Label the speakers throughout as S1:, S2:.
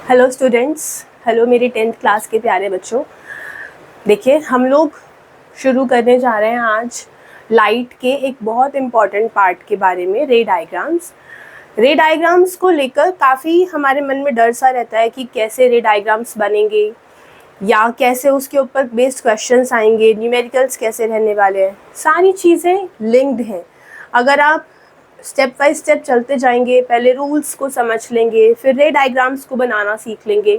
S1: Hello students, hello मेरी 10th class के प्यारे बच्चों। देखिए, हम लोग शुरू करने जा रहे हैं आज लाइट के एक बहुत इम्पॉर्टेंट पार्ट के बारे में, रे डायग्राम्स। रे डायग्राम्स को लेकर काफ़ी हमारे मन में डर सा रहता है कि कैसे रे डायग्राम्स बनेंगे या कैसे उसके ऊपर बेस्ड क्वेश्चंस आएंगे, न्यूमेरिकल्स कैसे रहने वाले हैं। सारी चीज़ें लिंक्ड हैं। अगर आप स्टेप बाय स्टेप चलते जाएंगे, पहले रूल्स को समझ लेंगे, फिर रे डायग्राम्स को बनाना सीख लेंगे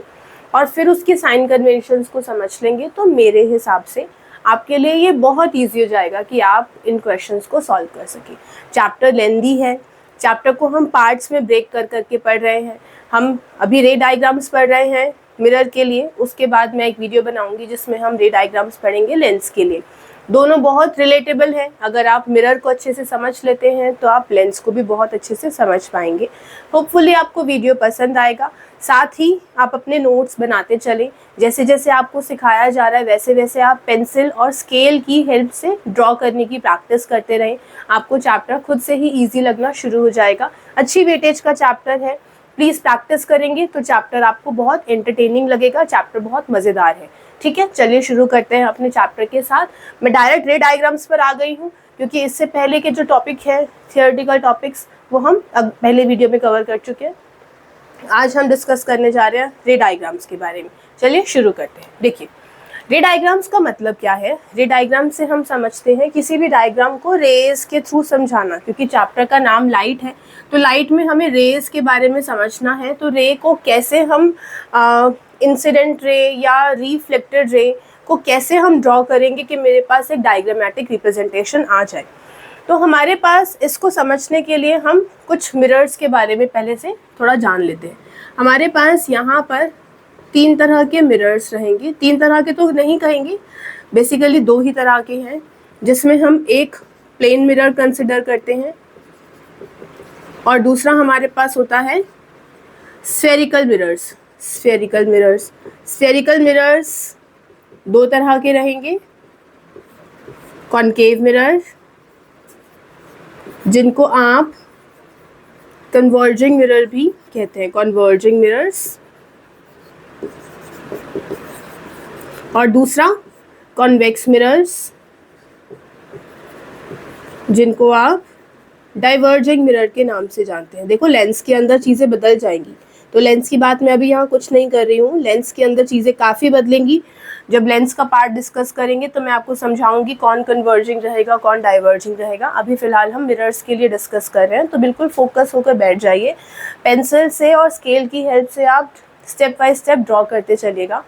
S1: और फिर उसके साइन कन्वेंशंस को समझ लेंगे, तो मेरे हिसाब से आपके लिए ये बहुत ईजी हो जाएगा कि आप इन क्वेश्चंस को सॉल्व कर सकें। चैप्टर लेंदी है, चैप्टर को हम पार्ट्स में ब्रेक कर करके पढ़ रहे हैं। हम अभी रे डायग्राम्स पढ़ रहे हैं मिरर के लिए, उसके बाद मैं एक वीडियो बनाऊंगी जिसमें हम रे डायग्राम्स पढ़ेंगे लेंस के लिए। दोनों बहुत रिलेटेबल है। अगर आप मिरर को अच्छे से समझ लेते हैं तो आप लेंस को भी बहुत अच्छे से समझ पाएंगे। होपफुली आपको वीडियो पसंद आएगा। साथ ही आप अपने नोट्स बनाते चलें। जैसे जैसे आपको सिखाया जा रहा है वैसे वैसे आप पेंसिल और स्केल की हेल्प से ड्रॉ करने की प्रैक्टिस करते रहें। आपको चैप्टर खुद से ही ईजी लगना शुरू हो जाएगा। अच्छी वेटेज का चैप्टर है, प्लीज़ प्रैक्टिस करेंगे तो चैप्टर आपको बहुत एंटरटेनिंग लगेगा, चैप्टर बहुत मज़ेदार है। ठीक है, चलिए शुरू करते हैं अपने चैप्टर के साथ। मैं डायरेक्ट रे डायग्राम्स पर आ गई हूँ क्योंकि इससे पहले के जो टॉपिक है थियोरेटिकल टॉपिक्स वो हम पहले वीडियो में कवर कर चुके हैं। आज हम डिस्कस करने जा रहे हैं रे डायग्राम्स के बारे में। चलिए शुरू करते हैं। देखिए, रे डायग्राम्स का मतलब क्या है। रे डायग्राम से हम समझते हैं किसी भी डायग्राम को रेज के थ्रू समझाना, क्योंकि चैप्टर का नाम लाइट है तो लाइट में हमें रेज के बारे में समझना है। तो रे को कैसे हम इंसिडेंट रे या रिफ्लेक्टेड रे को कैसे हम ड्रॉ करेंगे कि मेरे पास एक डायग्रामेटिक रिप्रेजेंटेशन आ जाए। तो हमारे पास इसको समझने के लिए हम कुछ मिरर्स के बारे में पहले से थोड़ा जान लेते हैं। हमारे पास यहाँ पर 3 तरह के मिरर्स रहेंगे। 3 तरह के तो नहीं कहेंगे, बेसिकली 2 ही तरह के हैं, जिसमें हम एक प्लेन मिरर कंसिडर करते हैं और दूसरा हमारे पास होता है स्फेरिकल मिरर्स। स्फेरिकल मिरर्स 2 तरह के रहेंगे। कॉनकेव मिरर, जिनको आप कन्वर्जिंग मिरर भी कहते हैं, कन्वर्जिंग मिरर्स, और दूसरा कॉन्वेक्स मिरर्स, जिनको आप डाइवर्जिंग मिरर के नाम से जानते हैं। देखो, लेंस के अंदर चीज़ें बदल जाएंगी, तो लेंस की बात मैं अभी यहाँ कुछ नहीं कर रही हूँ। लेंस के अंदर चीज़ें काफ़ी बदलेंगी। जब लेंस का पार्ट डिस्कस करेंगे तो मैं आपको समझाऊंगी कौन कन्वर्जिंग रहेगा, कौन डाइवर्जिंग रहेगा। अभी फ़िलहाल हम मिरर्स के लिए डिस्कस कर रहे हैं, तो बिल्कुल फोकस होकर बैठ जाइए। पेंसिल से और स्केल की हेल्प से आप स्टेप बाय स्टेप ड्रॉ करते चलिएगा।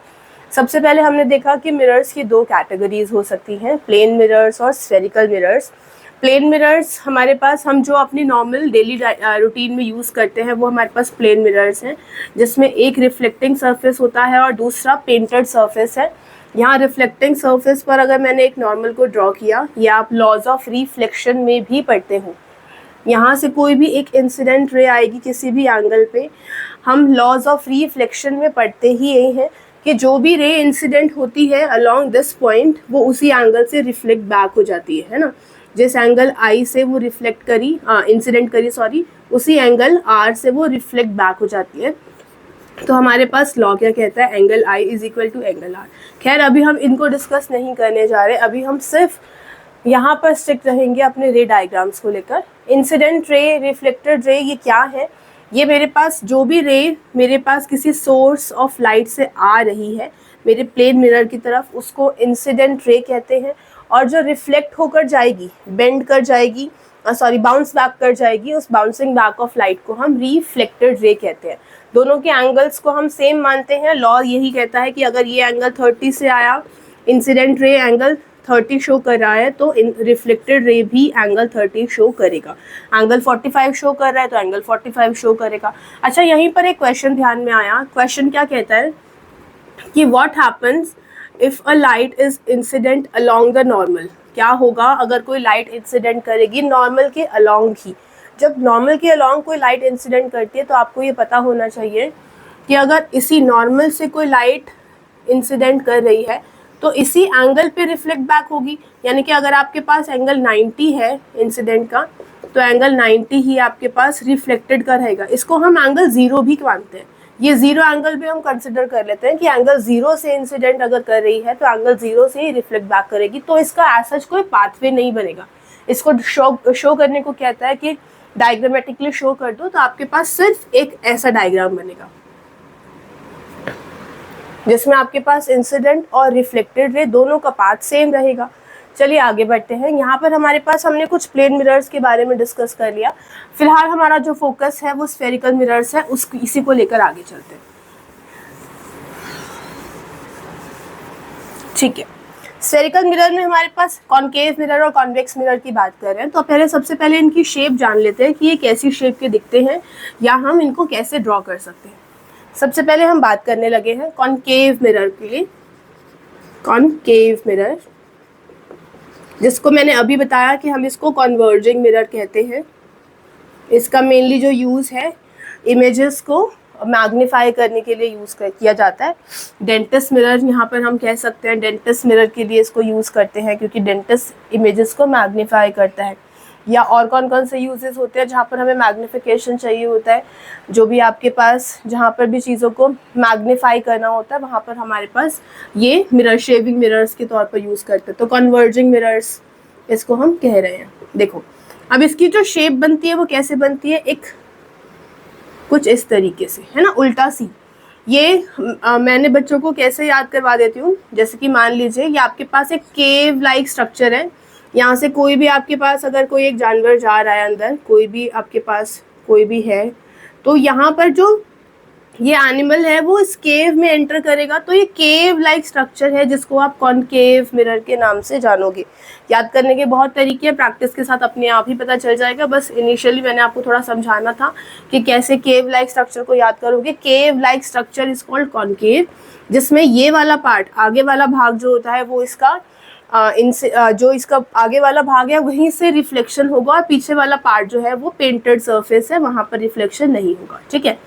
S1: सबसे पहले हमने देखा कि मिरर्स की 2 कैटेगरीज हो सकती हैं, प्लेन मिरर्स और स्फेरिकल मिरर्स। प्लेन मिरर्स हमारे पास, हम जो अपनी नॉर्मल डेली रूटीन में यूज़ करते हैं, वो हमारे पास प्लेन मिरर्स हैं, जिसमें एक रिफ्लेक्टिंग सरफेस होता है और दूसरा पेंटेड सरफेस है। यहाँ रिफ्लेक्टिंग सरफेस पर अगर मैंने एक नॉर्मल को ड्रॉ किया, या आप लॉज ऑफ रिफ्लेक्शन में भी पढ़ते हो, यहाँ से कोई भी एक इंसिडेंट रे आएगी किसी भी एंगल पे, हम लॉज ऑफ रिफ्लेक्शन में पढ़ते ही यही हैं कि जो भी रे इंसिडेंट होती है अलोंग दिस पॉइंट, वो उसी एंगल से रिफ्लेक्ट बैक हो जाती है ना। जिस एंगल आई से वो रिफ्लेक्ट करी, इंसिडेंट करी सॉरी, उसी एंगल आर से वो रिफ्लेक्ट बैक हो जाती है। तो हमारे पास लॉ क्या कहता है, angle I is equal to angle R. खैर, अभी हम इनको डिस्कस नहीं करने जा रहे। अभी हम सिर्फ यहाँ पर स्ट्रिक्ट रहेंगे अपने रे डायग्राम्स को लेकर। इंसिडेंट रे, रिफ्लेक्टेड रे, ये क्या है। ये मेरे पास जो भी रे मेरे पास किसी सोर्स ऑफ लाइट से आ रही है मेरे प्लेन मिरर की तरफ, उसको इंसिडेंट रे कहते हैं। और जो रिफ्लेक्ट होकर जाएगी, बेंड कर जाएगी, बाउंस बैक कर जाएगी, उस बाउंसिंग बैक ऑफ लाइट को हम रिफ्लेक्टेड रे कहते हैं। दोनों के एंगल्स को हम सेम मानते हैं। लॉ यही कहता है कि अगर ये एंगल 30 से आया, इंसिडेंट रे एंगल 30 शो कर रहा है, तो रिफ्लेक्टेड रे भी एंगल 30 शो करेगा। एंगल 45 शो कर रहा है तो एंगल 45 शो करेगा। अच्छा, यहीं पर एक क्वेश्चन ध्यान में आया। क्वेश्चन क्या कहता है कि what happens if a light is incident along the normal. क्या होगा अगर कोई लाइट इंसिडेंट करेगी नॉर्मल के अलोंग ही। जब नॉर्मल के अलोंग कोई लाइट इंसिडेंट करती है तो आपको ये पता होना चाहिए कि अगर इसी नॉर्मल से कोई लाइट इंसिडेंट कर रही है तो इसी एंगल पे रिफ्लेक्ट बैक होगी। यानी कि अगर आपके पास एंगल 90 है इंसिडेंट का, तो एंगल 90 ही आपके पास रिफ्लेक्टेड का रहेगा। इसको हम एंगल 0 भी मानते हैं, ये जीरो एंगल भी हम कंसिडर कर लेते हैं कि एंगल जीरो से इंसिडेंट अगर कर रही है तो एंगल जीरो से ही रिफ्लेक्ट बैक करेगी, तो इसका ऐसा कोई पाथवे नहीं बनेगा। इसको शो करने को कहता है कि डायग्रामेटिकली शो कर दो, तो आपके पास सिर्फ एक ऐसा डायग्राम बनेगा जिसमें आपके पास इंसिडेंट और रिफ्लेक्टेड रे दोनों का पाथ सेम रहेगा। चलिए आगे बढ़ते हैं। यहाँ पर हमारे पास हमने कुछ प्लेन मिरर्स के बारे में डिस्कस कर लिया। फिलहाल हमारा जो फोकस है वो स्फेरिकल मिरर्स है, इसी को लेकर आगे चलते हैं। ठीक है, स्फेरिकल मिरर में हमारे पास कॉनकेव मिरर और कॉन्वेक्स मिरर की बात कर रहे हैं। तो सबसे पहले इनकी शेप जान लेते हैं कि ये कैसी शेप के दिखते हैं या हम इनको कैसे ड्रॉ कर सकते हैं। सबसे पहले हम बात करने लगे हैं कॉनकेव मिरर के लिए। कॉनकेव मिरर, जिसको मैंने अभी बताया कि हम इसको कन्वर्जिंग मिरर कहते हैं। इसका मेनली जो यूज़ है इमेजेस को मैग्नीफाई करने के लिए यूज़ किया जाता है। डेंटिस्ट मिरर यहाँ पर हम कह सकते हैं, डेंटिस्ट मिरर के लिए इसको यूज़ करते हैं क्योंकि डेंटिस्ट इमेजेस को मैग्नीफाई करता है। या और कौन कौन से यूजेस होते हैं जहाँ पर हमें मैग्नीफिकेशन चाहिए होता है, जो भी आपके पास जहाँ पर भी चीज़ों को मैग्नीफाई करना होता है वहाँ पर हमारे पास ये मिरर शेविंग मिरर्स के तौर पर यूज़ करते हैं। तो कन्वर्जिंग मिरर्स इसको हम कह रहे हैं। देखो अब इसकी जो शेप बनती है वो कैसे बनती है, एक कुछ इस तरीके से, है ना, उल्टा सी। ये मैंने बच्चों को कैसे याद करवा देती हूँ, जैसे कि मान लीजिए ये आपके पास एक केव लाइक स्ट्रक्चर है। यहाँ से कोई भी आपके पास अगर कोई एक जानवर जा रहा है अंदर, कोई भी आपके पास कोई भी है, तो यहाँ पर जो ये एनिमल है वो इस केव में एंटर करेगा। तो ये केव लाइक स्ट्रक्चर है जिसको आप कॉनकेव मिरर के नाम से जानोगे। याद करने के बहुत तरीके हैं, प्रैक्टिस के साथ अपने आप ही पता चल जाएगा। बस इनिशियली मैंने आपको थोड़ा समझाना था कि कैसे केव लाइक स्ट्रक्चर को याद करोगे। Cave like structure is called concave, जिसमें ये वाला पार्ट, आगे वाला भाग जो होता है वो इसका जो इसका आगे वाला भाग है वहीं से रिफ्लेक्शन होगा, और पीछे वाला पार्ट जो है वो पेंटेड सरफेस है, वहाँ पर रिफ्लेक्शन नहीं होगा। ठीक है,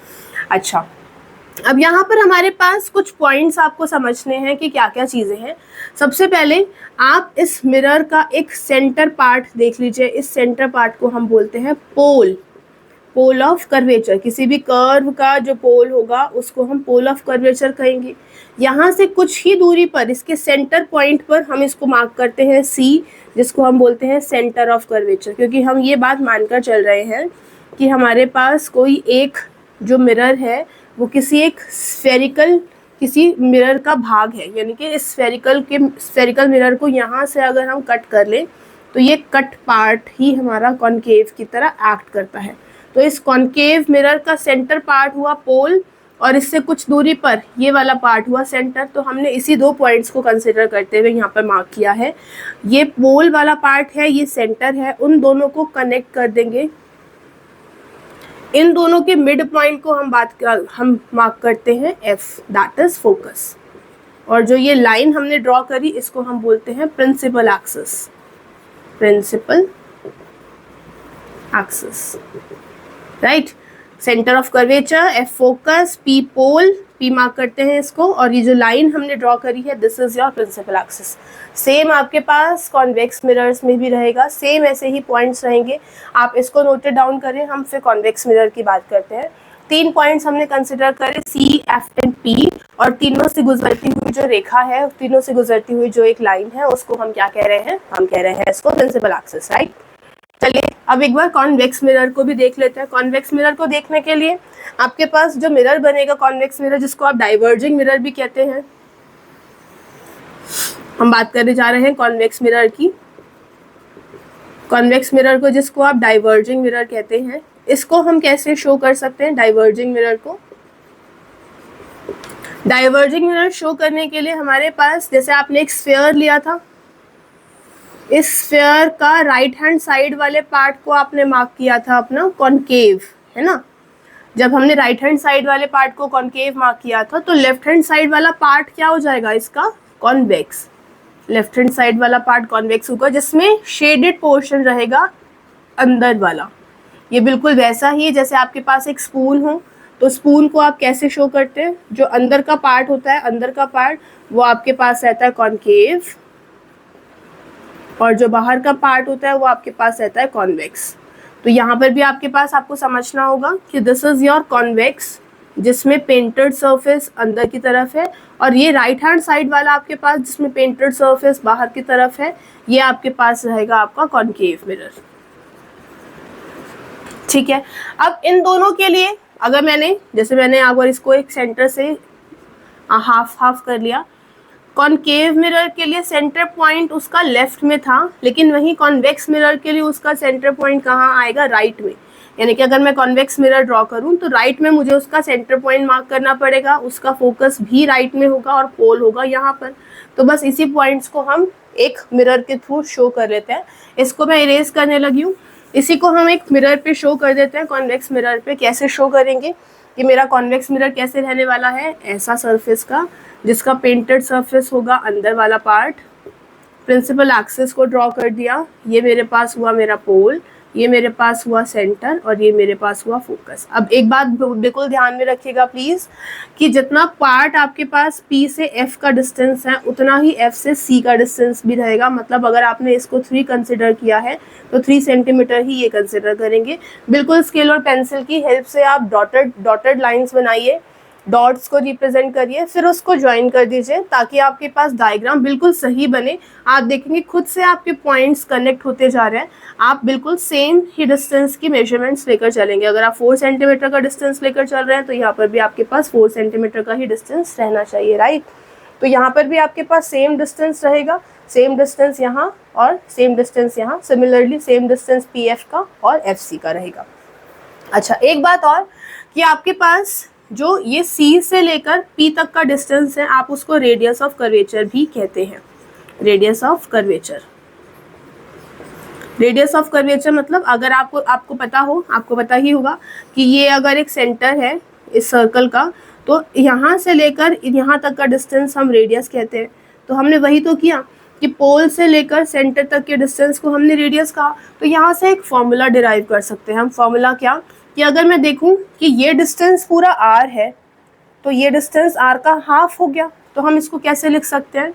S1: अच्छा अब यहाँ पर हमारे पास कुछ पॉइंट्स आपको समझने हैं कि क्या क्या चीज़ें हैं। सबसे पहले आप इस मिरर का एक सेंटर पार्ट देख लीजिए। इस सेंटर पार्ट को हम बोलते हैं पोल, पोल ऑफ कर्वेचर। किसी भी कर्व का जो पोल होगा उसको हम पोल ऑफ कर्वेचर कहेंगे। यहाँ से कुछ ही दूरी पर इसके सेंटर पॉइंट पर हम इसको मार्क करते हैं सी, जिसको हम बोलते हैं सेंटर ऑफ कर्वेचर, क्योंकि हम ये बात मानकर चल रहे हैं कि हमारे पास कोई एक जो मिरर है वो किसी एक स्फेरिकल किसी मिरर का भाग है, यानी कि इस स्फेरिकल मिरर को यहाँ से अगर हम कट कर लें तो ये कट पार्ट ही हमारा कॉनकेव की तरह एक्ट करता है। तो इस कॉनकेव मिरर का सेंटर पार्ट हुआ पोल, और इससे कुछ दूरी पर ये वाला पार्ट हुआ सेंटर। तो हमने इसी दो पॉइंट्स को कंसिडर करते हुए यहाँ पर मार्क किया है। ये पोल वाला पार्ट है, ये सेंटर है, उन दोनों को कनेक्ट कर देंगे। इन दोनों के मिड पॉइंट को हम मार्क करते हैं F, दैट इज फोकस। और जो ये लाइन हमने ड्रॉ करी इसको हम बोलते हैं principal axis, principal axis, right. Centre of curvature, F focus, P pole, P mark करते हैं इसको, और ये जो लाइन हमने ड्रॉ करी है this is your principal axis. Same आपके पास कॉन्वेक्स मिरर्स में भी रहेगा, सेम ऐसे ही पॉइंट्स रहेंगे। आप इसको नोटेड डाउन करें, हम फिर कॉन्वेक्स मिरर की बात करते हैं। 3 पॉइंट्स हमने कंसिडर करे, C, F एंड P, और तीनों से गुजरती हुई जो रेखा है, तीनों से गुजरती हुई जो एक लाइन है उसको हम क्या कह रहे हैं, हम कह रहे हैं इसको प्रिंसिपल एक्सिस, राइट। चलिए अब एक बार कॉन्वेक्स मिरर को भी देख लेते हैं। कॉन्वेक्स मिरर को देखने के लिए आपके पास जो मिरर बनेगा कॉन्वेक्स मिरर, जिसको आप डाइवर्जिंग मिरर भी कहते हैं, हम बात करने जा रहे हैं कॉन्वेक्स मिरर की। कॉन्वेक्स मिरर को जिसको आप डाइवर्जिंग मिरर कहते हैं, इसको हम कैसे शो कर सकते हैं डाइवर्जिंग मिरर को। डाइवर्जिंग मिरर शो करने के लिए हमारे पास, जैसे आपने एक स्फीयर लिया था, इस स्फीयर का राइट हैंड साइड वाले पार्ट को आपने मार्क किया था अपना कॉनकेव, है ना। जब हमने राइट हैंड साइड वाले पार्ट को कॉनकेव मार्क किया था तो लेफ्ट हैंड साइड वाला पार्ट क्या हो जाएगा इसका, कॉन्वेक्स। लेफ्ट हैंड साइड वाला पार्ट कॉन्वेक्स होगा, जिसमें शेडेड पोर्शन रहेगा अंदर वाला। ये बिल्कुल वैसा ही है जैसे आपके पास एक स्पून हो, तो स्पून को आप कैसे शो करते हैं, जो अंदर का पार्ट होता है, अंदर का पार्ट वो आपके पास रहता है कॉनकेव, और जो बाहर का पार्ट होता है वो आपके पास रहता है कॉन्वेक्स। तो यहाँ पर भी आपके पास आपको समझना होगा कि दिस इज योर कॉन्वेक्स जिसमें पेंटेड सरफेस अंदर की तरफ है, और ये राइट हैंड साइड वाला आपके पास जिसमें पेंटेड सरफेस बाहर की तरफ है, ये आपके पास रहेगा आपका कॉनकेव मिरर। ठीक है, अब इन दोनों के लिए अगर मैंने अगर इसको एक सेंटर से हाफ हाफ कर लिया, कॉनकेव मिरर के लिए सेंटर पॉइंट उसका लेफ्ट में था, लेकिन वहीं कॉन्वेक्स मिरर के लिए उसका सेंटर पॉइंट कहाँ आएगा, राइट में। यानी कि अगर मैं कॉन्वेक्स मिरर ड्रॉ करूं तो राइट में मुझे उसका सेंटर पॉइंट मार्क करना पड़ेगा, उसका फोकस भी राइट में होगा और पोल होगा यहाँ पर। तो बस इसी पॉइंट्स को हम एक मिरर के थ्रू शो कर लेते हैं। इसको मैं इरेज करने लगी हूँ, इसी को हम एक मिरर पे शो कर देते हैं, कॉन्वेक्स मिरर पे। कैसे शो करेंगे कि मेरा कॉन्वेक्स मिरर कैसे रहने वाला है, ऐसा सरफेस का जिसका पेंटेड सरफेस होगा अंदर वाला पार्ट। प्रिंसिपल एक्सिस को ड्रॉ कर दिया, ये मेरे पास हुआ मेरा पोल, ये मेरे पास हुआ सेंटर, और ये मेरे पास हुआ फोकस। अब एक बात बिल्कुल ध्यान में रखिएगा प्लीज, कि जितना पार्ट आपके पास P से F का डिस्टेंस है उतना ही F से C का डिस्टेंस भी रहेगा। मतलब अगर आपने इसको 3 कंसिडर किया है तो 3 सेंटीमीटर ही ये कंसिडर करेंगे। बिल्कुल स्केल और पेंसिल की हेल्प से आप डॉटेड लाइन्स बनाइए, डॉट्स को रिप्रेजेंट करिए, फिर उसको ज्वाइन कर दीजिए ताकि आपके पास डायग्राम बिल्कुल सही बने। आप देखेंगे खुद से आपके पॉइंट्स कनेक्ट होते जा रहे हैं। आप बिल्कुल सेम ही डिस्टेंस की मेजरमेंट्स लेकर चलेंगे। अगर आप 4 सेंटीमीटर का डिस्टेंस लेकर चल रहे हैं तो यहाँ पर भी आपके पास 4 सेंटीमीटर का ही डिस्टेंस रहना चाहिए, राइट। तो यहाँ पर भी आपके पास सेम डिस्टेंस रहेगा, सेम डिस्टेंस यहाँ और सेम डिस्टेंस यहाँ। सिमिलरली सेम डिस्टेंस PF का और FC का रहेगा। अच्छा, एक बात और कि आपके पास जो ये C से लेकर P तक का डिस्टेंस है, आप उसको रेडियस ऑफ कर्वेचर भी कहते हैं। Radius of curvature, radius of curvature मतलब अगर आपको पता ही होगा कि ये अगर एक सेंटर है इस सर्कल का, तो यहाँ से लेकर यहाँ तक का डिस्टेंस हम रेडियस कहते हैं। तो हमने वही तो किया कि पोल से लेकर सेंटर तक के डिस्टेंस को हमने रेडियस कहा। तो यहाँ से एक फॉर्मूला डिराइव कर सकते हैं हम। फॉर्मूला क्या कि अगर मैं देखूं कि ये डिस्टेंस पूरा r है तो ये डिस्टेंस r का हाफ हो गया। तो हम इसको कैसे लिख सकते हैं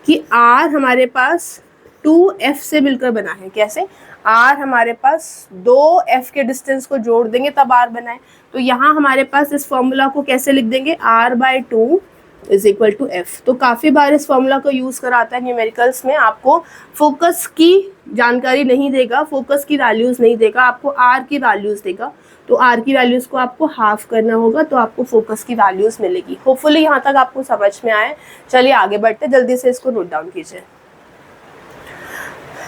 S1: कि r हमारे पास 2f से मिलकर बना है। कैसे, r हमारे पास 2f के डिस्टेंस को जोड़ देंगे तब r बना है। तो यहाँ हमारे पास इस फॉर्मूला को कैसे लिख देंगे, r/2 is equal to F. तो काफ़ी बार इस फॉर्मूला को यूज़ करा आता है न्यूमेरिकल्स में। आपको फोकस की जानकारी नहीं देगा, फोकस की वैल्यूज़ नहीं देगा, आपको आर की वैल्यूज़ देगा। तो आर की वैल्यूज़ को आपको हाफ करना होगा तो आपको फोकस की वैल्यूज़ मिलेगी। होपफुली यहाँ तक आपको समझ में आए। चलिए आगे बढ़ते, जल्दी से इसको नोट डाउन कीजिए।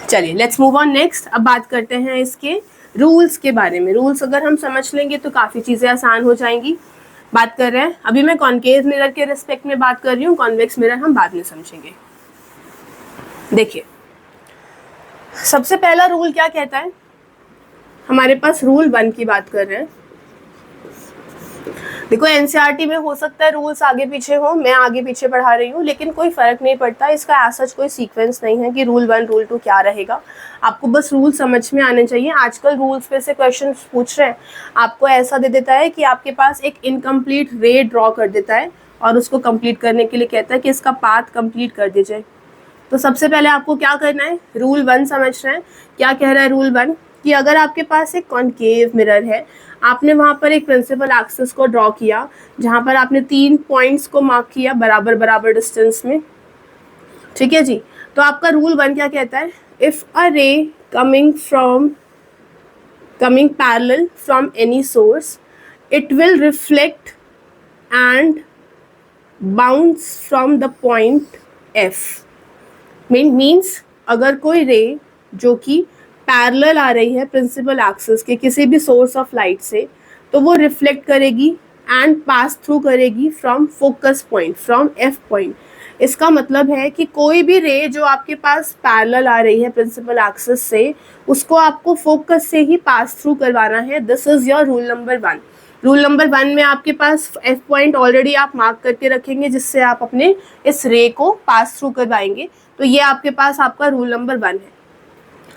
S1: चलिए लेट्स मूव ऑन नेक्स्ट। अब बात करते हैं इसके रूल्स के बारे में। रूल्स अगर हम समझ लेंगे तो काफ़ी चीज़ें आसान हो जाएंगी। बात कर रहे हैं, अभी मैं कॉनकेव मिरर के रिस्पेक्ट में बात कर रही हूँ, कॉन्वेक्स मिरर हम बाद में समझेंगे। देखिए, सबसे पहला रूल क्या कहता है, हमारे पास रूल 1 की बात कर रहे हैं। देखो एनसीईआरटी में हो सकता है रूल्स आगे पीछे हो, मैं आगे पीछे पढ़ा रही हूँ, लेकिन कोई फर्क नहीं पड़ता। इसका ऐसा कोई सीक्वेंस नहीं है कि रूल 1 रूल 2 क्या रहेगा। आपको बस रूल समझ में आने चाहिए। आजकल रूल्स पे से क्वेश्चन पूछ रहे हैं, आपको ऐसा दे देता है कि आपके पास एक इनकम्प्लीट रे ड्रॉ कर देता है और उसको कंप्लीट करने के लिए कहता है कि इसका पाथ कंप्लीट कर दीजिए। तो सबसे पहले आपको क्या करना है, रूल 1 समझ रहे हैं। क्या कह रहा है रूल 1 कि अगर आपके पास एक कॉनकेव मिरर है, आपने वहाँ पर एक प्रिंसिपल एक्सिस को ड्रॉ किया जहाँ पर आपने 3 पॉइंट्स को मार्क किया बराबर बराबर डिस्टेंस में, ठीक है जी। तो आपका रूल 1 क्या कहता है, if a ray coming parallel from any source it will reflect and bounce from the point F। Means अगर कोई रे जो कि पैरेलल आ रही है प्रिंसिपल एक्सिस के किसी भी सोर्स ऑफ लाइट से, तो वो रिफ्लेक्ट करेगी एंड पास थ्रू करेगी from focus point, from F point. इसका मतलब है कि कोई भी रे जो आपके पास पैरेलल आ रही है प्रिंसिपल एक्सिस से, उसको आपको फोकस से ही पास थ्रू करवाना है। This is your rule number 1। Rule number 1 में आपके पास F पॉइंट ऑलरेडी आप मार्क करके रखेंगे जिससे आप अपने इस रे को पास थ्रू करवाएंगे। तो ये आपके पास आपका रूल नंबर 1 है।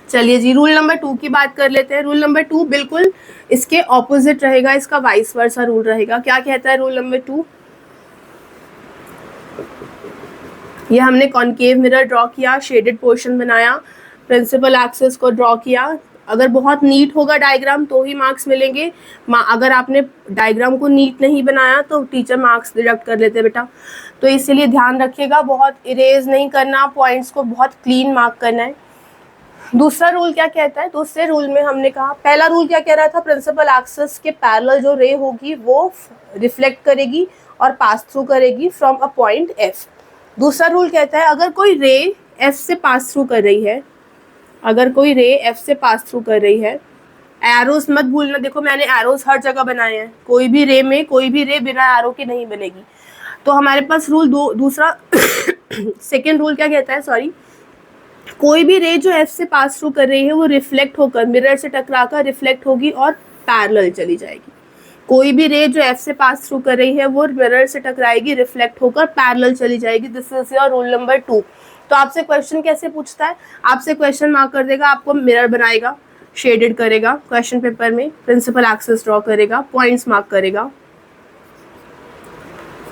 S1: चलिए जी, रूल नंबर 2 की बात कर लेते हैं। रूल नंबर 2 बिल्कुल इसके ऑपोजिट रहेगा, इसका वाइस वर्सा रूल रहेगा। क्या कहता है रूल नंबर 2, ये हमने कॉनकेव मिरर ड्रॉ किया, शेडेड पोर्शन बनाया, प्रिंसिपल एक्सिस को ड्रॉ किया, अगर बहुत नीट होगा डायग्राम तो ही मार्क्स मिलेंगे। अगर आपने डायग्राम को नीट नहीं बनाया तो टीचर मार्क्स डिडक्ट कर लेते बेटा। तो इसीलिए ध्यान रखिएगा, बहुत इरेज नहीं करना, पॉइंट्स को बहुत क्लीन मार्क करना है। दूसरा रूल क्या कहता है, दूसरे रूल में हमने कहा, पहला रूल क्या कह रहा था, प्रिंसिपल एक्सिस के पैरेलल जो रे होगी वो रिफ्लेक्ट करेगी और पास थ्रू करेगी फ्रॉम अ पॉइंट एफ। दूसरा रूल कहता है अगर कोई रे एफ से पास थ्रू कर रही है, अगर कोई रे एफ से पास थ्रू कर रही है, एरोस मत भूलना, देखो मैंने एरोस हर जगह बनाए हैं, कोई भी रे में कोई भी रे बिना एरो के नहीं बनेगी। तो हमारे पास रूल दूसरा सेकेंड रूल क्या कहता है, सॉरी, कोई भी रे जो एफ से पास थ्रू कर रही है वो रिफ्लेक्ट होकर मिरर से टकराकर रिफ्लेक्ट होगी और पैरेलल चली जाएगी। कोई भी रे जो एफ से पास थ्रू कर रही है वो मिरर से टकराएगी, रिफ्लेक्ट होकर पैरेलल चली जाएगी। This is your rule number 2। तो आपसे क्वेश्चन कैसे पूछता है, आपसे क्वेश्चन मार्क कर देगा, आपको मिरर बनाएगा, शेडेड करेगा क्वेश्चन पेपर में, प्रिंसिपल एक्सिस ड्रॉ करेगा, पॉइंट्स मार्क करेगा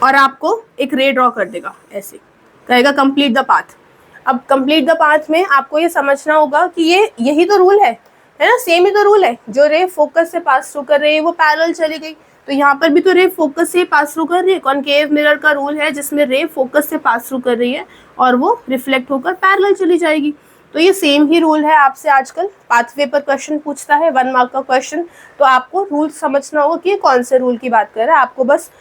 S1: और आपको एक रे ड्रॉ कर देगा, ऐसे कहेगा कंप्लीट द पाथ। अब कंप्लीट द पाथ में आपको ये समझना होगा कि यही तो रूल है ना, सेम ही तो रूल है। जो रे फोकस से पास थ्रू कर रही है वो पैरेलल चली गई, तो यहाँ पर भी तो रे फोकस से पास थ्रू कर रही है। कॉनकेव मिरर का रूल है जिसमें रे फोकस से पास थ्रू कर रही है और वो रिफ्लेक्ट होकर पैरेलल चली जाएगी। तो ये सेम ही रूल है, आपसे आजकल पाथवे पर क्वेश्चन पूछता है 1 मार्क का क्वेश्चन, तो आपको रूल समझना होगा कि कौन से रूल की बात कर रहा है। आपको बस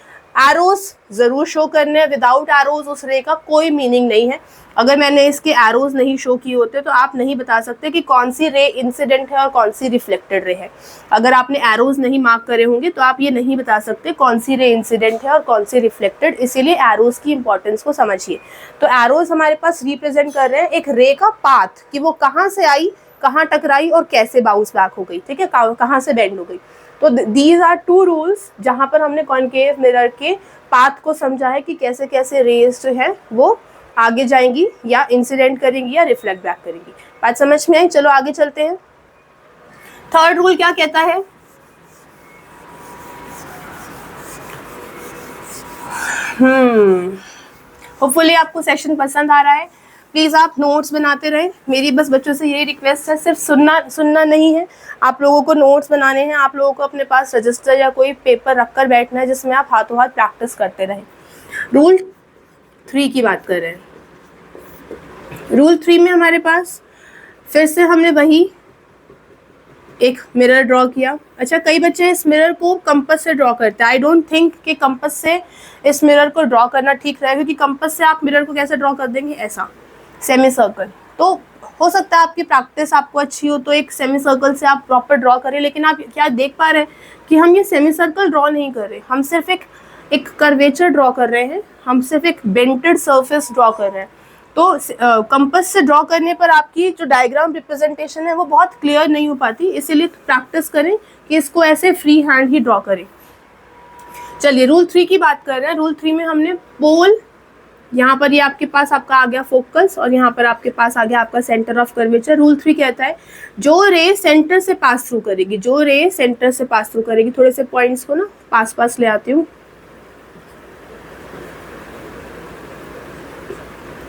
S1: एरोज जरूर शो करने हैं, विदाउट एरोज उस रे का कोई मीनिंग नहीं है। अगर मैंने इसके एरोज नहीं शो किए होते तो आप नहीं बता सकते कि कौन सी रे इंसिडेंट है और कौन सी रिफ्लेक्टेड रे है। अगर आपने एरोज नहीं मार्क करे होंगे तो आप ये नहीं बता सकते कौन सी रे इंसिडेंट है और कौन सी रिफ्लेक्टेड, इसीलिए एरोज की इंपॉर्टेंस को समझिए। तो एरोज हमारे पास रिप्रेजेंट कर रहे हैं एक रे का पाथ, कि वो कहाँ से आई, कहाँ टकराई और कैसे बाउंस बैक हो गई, ठीक है, कहाँ से बेंड हो गई। तो दीज आर 2 रूल्स जहाँ पर हमने कॉनकेव मिरर के पाथ को समझा है कि कैसे कैसे रेज जो है वो आगे जाएंगी या इंसिडेंट करेंगी या रिफ्लेक्ट बैक करेंगी। बात समझ में आई, चलो आगे चलते हैं। थर्ड रूल क्या कहता है, होपफुली आपको सेशन पसंद आ रहा है। प्लीज़ आप नोट्स बनाते रहें, मेरी बस बच्चों से यही रिक्वेस्ट है, सिर्फ सुनना नहीं है, आप लोगों को नोट्स बनाने हैं। आप लोगों को अपने पास रजिस्टर या कोई पेपर रख कर बैठना है जिसमें आप हाथों हाथ प्रैक्टिस करते रहें। रूल 3 की बात कर रहे हैं। रूल 3 में हमारे पास फिर से हमने वही एक मिरर ड्रॉ किया। अच्छा, कई बच्चे इस मिरर को कंपास से ड्रॉ करते हैं। आई डोंट थिंक कि कंपास से इस मिरर को ड्रॉ करना ठीक रहेगा, क्योंकि कंपास से आप मिरर को कैसे ड्रॉ कर देंगे, ऐसा सेमी सर्कल। तो हो सकता है आपकी प्रैक्टिस आपको अच्छी हो तो एक सेमी सर्कल से आप प्रॉपर ड्रॉ करें, लेकिन आप क्या देख पा रहे हैं कि हम ये सेमी सर्कल ड्रॉ नहीं कर रहे, हम सिर्फ एक कर्वेचर ड्रॉ कर रहे हैं, हम सिर्फ एक बेंटेड सरफेस ड्रॉ कर रहे हैं। तो कंपास से ड्रॉ करने पर आपकी जो डायग्राम रिप्रेजेंटेशन है वो बहुत क्लियर नहीं हो पाती, इसीलिए प्रैक्टिस करें कि इसको ऐसे फ्री हैंड ही ड्रॉ करें। चलिए रूल 3 की बात कर रहे हैं। रूल 3 में हमने पोल, यहाँ पर ये आपके पास आपका आ गया फोकस और यहाँ पर आपके पास आ गया आपका सेंटर ऑफ कर्वेचर। रूल 3 कहता है जो रे सेंटर से पास थ्रू करेगी, जो रे सेंटर से पास थ्रू करेगी, थोड़े से पॉइंट्स को ना पास ले आती हूँ,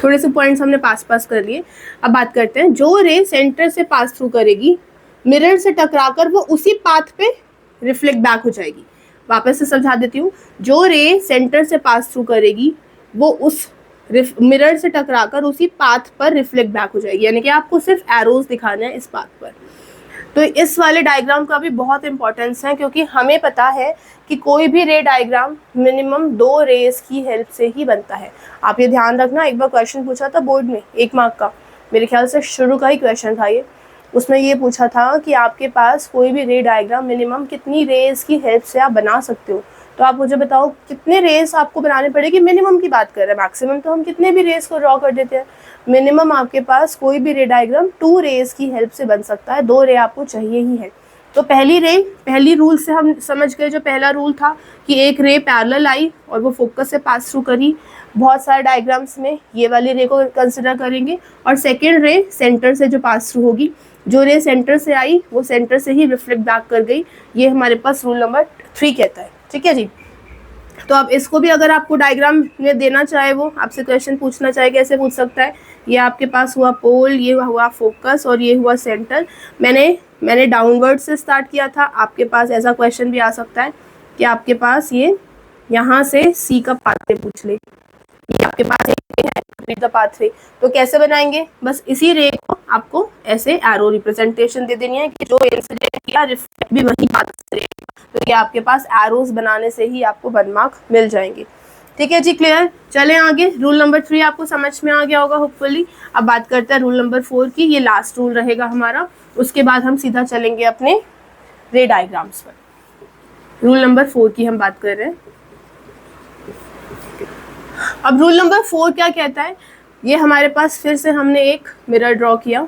S1: थोड़े से पॉइंट्स हमने पास कर लिए। अब बात करते हैं, जो रे सेंटर से पास थ्रू करेगी, मिरर से टकराकर वो उसी पाथ पे रिफ्लेक्ट बैक हो जाएगी। वापस से समझा देती हूँ, जो रे सेंटर से पास थ्रू करेगी वो उस मिरर से टकराकर उसी पाथ पर रिफ्लेक्ट बैक हो जाएगी, यानी कि आपको सिर्फ एरोज दिखाना है इस पाथ पर। तो इस वाले डायग्राम का भी बहुत इंपॉर्टेंस है, क्योंकि हमें पता है कि कोई भी रे डायग्राम मिनिमम 2 रेज की हेल्प से ही बनता है। आप ये ध्यान रखना, एक बार क्वेश्चन पूछा था बोर्ड में 1 मार्क का, मेरे ख्याल से शुरू का ही क्वेश्चन था ये, उसमें ये पूछा था कि आपके पास कोई भी रे डायग्राम मिनिमम कितनी रेज की हेल्प से आप बना सकते हो। तो आप मुझे बताओ कितने रेस आपको बनाने पड़ेगी, मिनिमम की बात कर रहे हैं, मैक्सिमम तो हम कितने भी रेस को ड्रॉ कर देते हैं। मिनिमम आपके पास कोई भी रे डायग्राम 2 रेस की हेल्प से बन सकता है, 2 रे आपको चाहिए ही है। तो पहली रूल से हम समझ गए, जो पहला रूल था कि एक रे पैरेलल आई और वो फोकस से पास थ्रू करी। बहुत सारे डायग्राम्स में ये वाली रे को कंसिडर करेंगे। और सेकेंड रे सेंटर से जो पास थ्रू होगी, जो रे सेंटर से आई वो सेंटर से ही रिफ्लेक्ट बैक कर गई, ये हमारे पास रूल नंबर 3 कहता है। ठीक है जी। तो अब इसको भी अगर आपको डायग्राम में देना चाहे, वो आपसे क्वेश्चन पूछना चाहे, कैसे पूछ सकता है ये आपके पास हुआ पोल, ये हुआ फोकस और ये हुआ सेंटर। मैंने डाउनवर्ड से स्टार्ट किया था। आपके पास ऐसा क्वेश्चन भी आ सकता है कि आपके पास ये यहाँ से सी का पाथवे पूछ ले, ये आपके पास एक है कंप्लीट द पाथवे, तो कैसे बनाएंगे? बस इसी रे को आपको ऐसे एरो रिप्रेजेंटेशन दे देनी है कि जो इंसिडेंट किया रिफ्लेक्ट भी वही पाथ से, तो ये आपके पास एरोज बनाने से ही आपको 1 मार्क मिल जाएंगे। ठीक है जी, क्लियर? चलें आगे। रूल नंबर 3 आपको समझ में आ गया होगा होपफुली। अब बात करते हैं रूल नंबर 4 की। ये लास्ट रूल रहेगा हमारा, उसके बाद हम सीधा चलेंगे अपने रे डायग्राम्स पर। रूल नंबर 4 की हम बात कर रहे हैं। अब रूल नंबर 4 क्या कहता है? ये हमारे पास फिर से हमने एक मिरर ड्रॉ किया।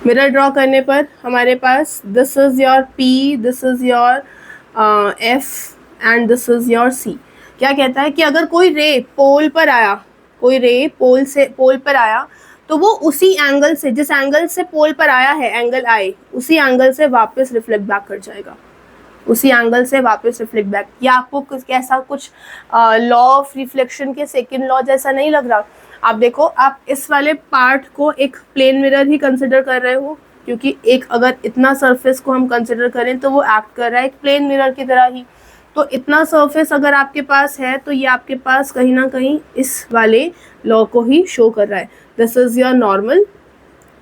S1: मिरर ड्रॉ करने पर हमारे पास this is your P, this is your F and this is your C. क्या कहता है कि अगर कोई रे पोल पर आया, कोई रे पोल पर आया, तो वो उसी एंगल से, जिस एंगल से पोल पर आया है, एंगल आई, उसी एंगल से वापस रिफ्लेक्ट बैक कर जाएगा, उसी एंगल से वापस रिफ्लेक्ट बैक। या आपको कैसा कुछ लॉ ऑफ रिफ्लेक्शन के सेकंड लॉ जैसा नहीं लग रहा? आप देखो, आप इस वाले पार्ट को एक प्लेन मिरर ही कंसिडर कर रहे हो, क्योंकि एक अगर इतना सरफेस को हम कंसिडर करें तो वो एक्ट कर रहा है एक प्लेन मिरर की तरह ही। तो इतना सरफेस अगर आपके पास है तो ये आपके पास कहीं ना कहीं इस वाले लॉ को ही शो कर रहा है। दिस इज योर नॉर्मल,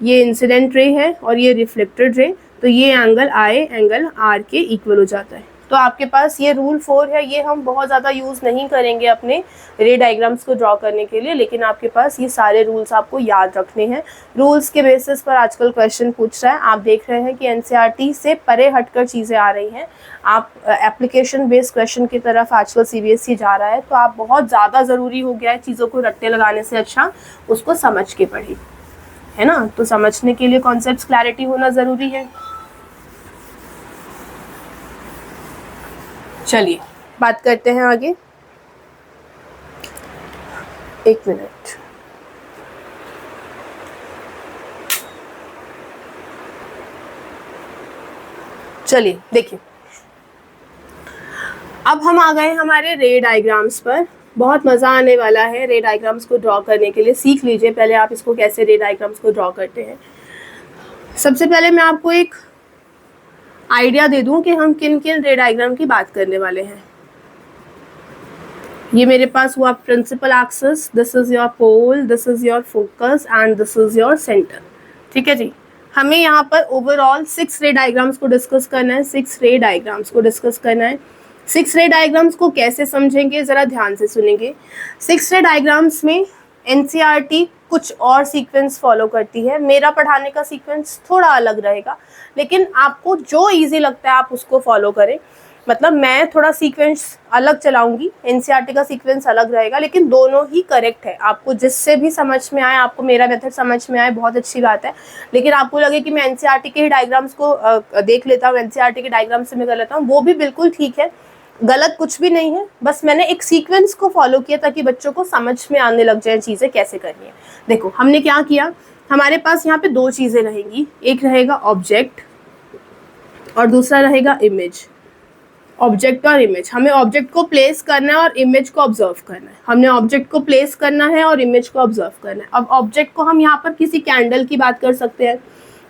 S1: ये इंसिडेंट रे है और ये रिफ्लेक्टेड रे, तो ये एंगल आई एंगल आर के इक्वल हो जाता है। तो आपके पास ये रूल 4 है, ये हम बहुत ज़्यादा यूज़ नहीं करेंगे अपने रे डायग्राम्स को ड्रॉ करने के लिए, लेकिन आपके पास ये सारे रूल्स आपको याद रखने हैं। रूल्स के बेसिस पर आजकल क्वेश्चन पूछ रहा है। आप देख रहे हैं कि एनसीईआरटी से परे हटकर चीज़ें आ रही हैं, आप एप्लीकेशन बेस्ड क्वेश्चन की तरफ आजकल सीबीएसई जा रहा है, तो आप बहुत ज़्यादा ज़रूरी हो गया है चीज़ों को रट्टे लगाने से अच्छा उसको समझ के पढ़िए, है ना। तो समझने के लिए कॉन्सेप्ट्स क्लैरिटी होना ज़रूरी है। चलिए बात करते हैं आगे। एक मिनट, चलिए देखिए, अब हम आ गए हमारे रे डायग्राम्स पर। बहुत मज़ा आने वाला है रे डायग्राम्स को ड्रॉ करने के लिए। सीख लीजिए पहले आप इसको कैसे रे डायग्राम्स को ड्रॉ करते हैं। सबसे पहले मैं आपको एक आइडिया दे दूं कि हम किन किन रे डायग्राम की बात करने वाले हैं। ये मेरे पास हुआ principal axis, this is your pole, this is your focus and this is your centre. ठीक है जी। हमें यहाँ पर ओवरऑल 6 रे डायग्राम्स को डिस्कस करना है, 6 रे डायग्राम्स को डिस्कस करना है। 6 रे डायग्राम्स को कैसे समझेंगे, ज़रा ध्यान से सुनेंगे। 6 रे डायग्राम्स में एनसीईआरटी कुछ और सीक्वेंस फॉलो करती है, मेरा पढ़ाने का सीक्वेंस थोड़ा अलग रहेगा, लेकिन आपको जो इजी लगता है आप उसको फॉलो करें। मतलब मैं थोड़ा सीक्वेंस अलग चलाऊंगी, एनसीईआरटी का सीक्वेंस अलग रहेगा, लेकिन दोनों ही करेक्ट है। आपको जिससे भी समझ में आए, आपको मेरा मेथड समझ में आए, बहुत अच्छी बात है। लेकिन आपको लगे कि मैं एनसीईआरटी के ही डायग्राम्स को देख लेता हूँ, एनसीईआरटी के डायग्राम से मैं कर लेता हूँ, वो भी बिल्कुल ठीक है, गलत कुछ भी नहीं है। बस मैंने एक सीक्वेंस को फॉलो किया ताकि बच्चों को समझ में आने लग जाए चीज़ें कैसे करनी है। देखो हमने क्या किया, हमारे पास यहाँ पे 2 चीज़ें रहेंगी, एक रहेगा ऑब्जेक्ट और दूसरा रहेगा इमेज। ऑब्जेक्ट और इमेज, हमें ऑब्जेक्ट को प्लेस करना है और इमेज को ऑब्जर्व करना है। हमने ऑब्जेक्ट को प्लेस करना है और इमेज को ऑब्जर्व करना है। अब ऑब्जेक्ट को हम यहाँ पर किसी कैंडल की बात कर सकते हैं,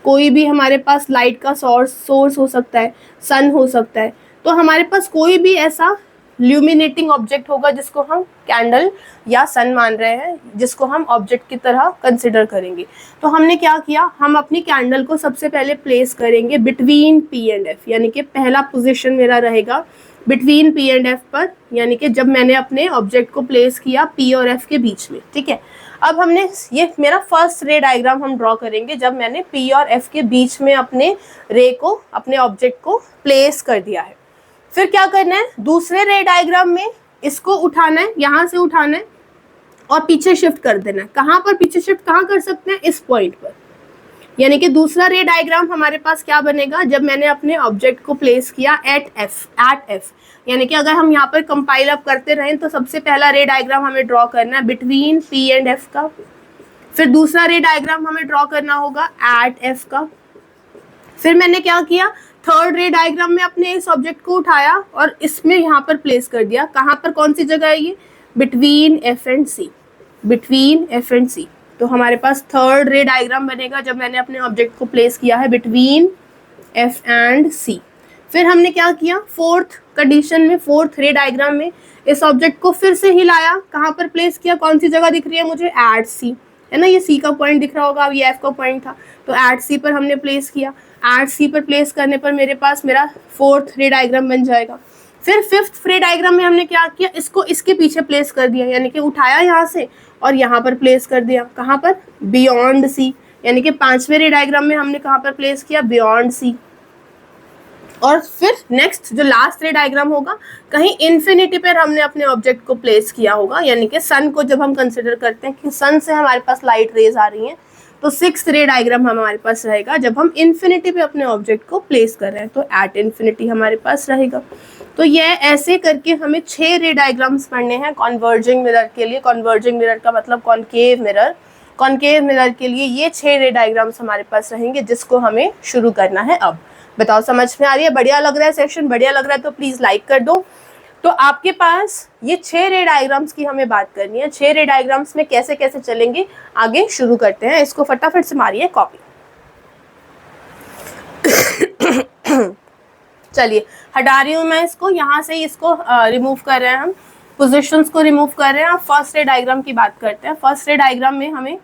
S1: कोई भी हमारे पास लाइट का सोर्स हो सकता है, सन हो सकता है, तो हमारे पास कोई भी ऐसा ल्यूमिनेटिंग ऑब्जेक्ट होगा जिसको हम कैंडल या सन मान रहे हैं, जिसको हम ऑब्जेक्ट की तरह कंसिडर करेंगे। तो हमने क्या किया, हम अपनी कैंडल को सबसे पहले प्लेस करेंगे बिटवीन पी एंड एफ, यानी कि पहला पोजीशन मेरा रहेगा बिटवीन पी एंड एफ पर, यानी कि जब मैंने अपने ऑब्जेक्ट को प्लेस किया पी और एफ के बीच में। ठीक है, अब हमने ये मेरा फर्स्ट रे डायग्राम हम ड्रॉ करेंगे जब मैंने पी और एफ के बीच में अपने रे को, अपने ऑब्जेक्ट को प्लेस कर दिया है। फिर क्या करना है, दूसरे रे डायग्राम में इसको उठाना है, यहाँ से उठाना है और पीछे शिफ्ट कर देना है। कहाँ पर पीछे शिफ्ट कहाँ कर सकते हैं, इस पॉइंट पर। यानी कि दूसरा रे डायग्राम हमारे पास क्या बनेगा, जब मैंने अपने ऑब्जेक्ट को प्लेस किया एट एफ, यानी कि अगर हम यहाँ पर कंपाइल अप करते रहें तो सबसे पहला रे डायग्राम हमें ड्रॉ करना है बिटवीन पी एंड एफ का। फिर दूसरा रे डायग्राम हमें ड्रॉ करना होगा एट एफ का। फिर मैंने क्या किया, थर्ड रे डायग्राम में अपने इस ऑब्जेक्ट को उठाया और इसमें यहाँ पर प्लेस कर दिया। कहाँ पर, कौन सी जगह है ये, between F and C. Between F and C. तो हमारे पास थर्ड रे डायग्राम बनेगा जब मैंने अपने ऑब्जेक्ट को प्लेस किया है बिटवीन एफ एंड सी। फिर हमने क्या किया, फोर्थ कंडीशन में, फोर्थ रे डायग्राम में इस ऑब्जेक्ट को फिर से हिलाया, कहाँ पर प्लेस किया, कौन सी जगह दिख रही है मुझे, एट सी, है ना, ये सी का पॉइंट दिख रहा होगा, अब ये एफ का पॉइंट था, तो एट सी पर हमने प्लेस किया। एट सी पर प्लेस करने पर मेरे पास मेरा फोर्थ रे डायग्राम बन जाएगा। फिर फिफ्थ रे डायग्राम में हमने क्या किया, इसको इसके पीछे प्लेस कर दिया, यानी कि उठाया यहाँ से और यहाँ पर प्लेस कर दिया, कहाँ पर, बियॉन्ड सी, यानी कि पांचवें रे डायग्राम में हमने कहाँ पर प्लेस किया, बियॉन्ड सी। और फिर नेक्स्ट जो लास्ट रे डायग्राम होगा, कहीं इन्फिनिटी पर हमने अपने ऑब्जेक्ट को प्लेस किया होगा, यानी कि सन को जब हम कंसिडर करते हैं कि सन से हमारे पास लाइट रेज आ रही हैं, तो सिक्स्थ रे डायग्राम हमारे पास रहेगा जब हम इन्फिनिटी पे अपने ऑब्जेक्ट को प्लेस कर रहे हैं, तो एट इन्फिनिटी हमारे पास रहेगा। तो ये ऐसे करके हमें 6 रे डायग्राम्स पढ़ने हैं कॉन्वर्जिंग मिरर के लिए। कॉन्वर्जिंग मिरर का मतलब कॉनकेव मिरर। कॉनकेव मिरर के लिए ये 6 रे डायग्राम्स हमारे पास रहेंगे जिसको हमें शुरू करना है। अब बताओ समझ में आ रही है, बढ़िया लग रहा है सेशन, बढ़िया लग रहा है तो प्लीज लाइक कर दो। तो आपके पास ये 6 रे डायग्राम्स की हमें बात करनी है। 6 रे डायग्राम्स में कैसे कैसे चलेंगे आगे शुरू करते हैं। इसको फटाफट से मारिए कॉपी। चलिए हटा रही हूँ मैं इसको, यहाँ से इसको रिमूव कर रहे हैं हम, पोजीशंस को रिमूव कर रहे हैं। अब फर्स्ट रे डायग्राम की बात करते हैं। फर्स्ट रे डायग्राम में हमें,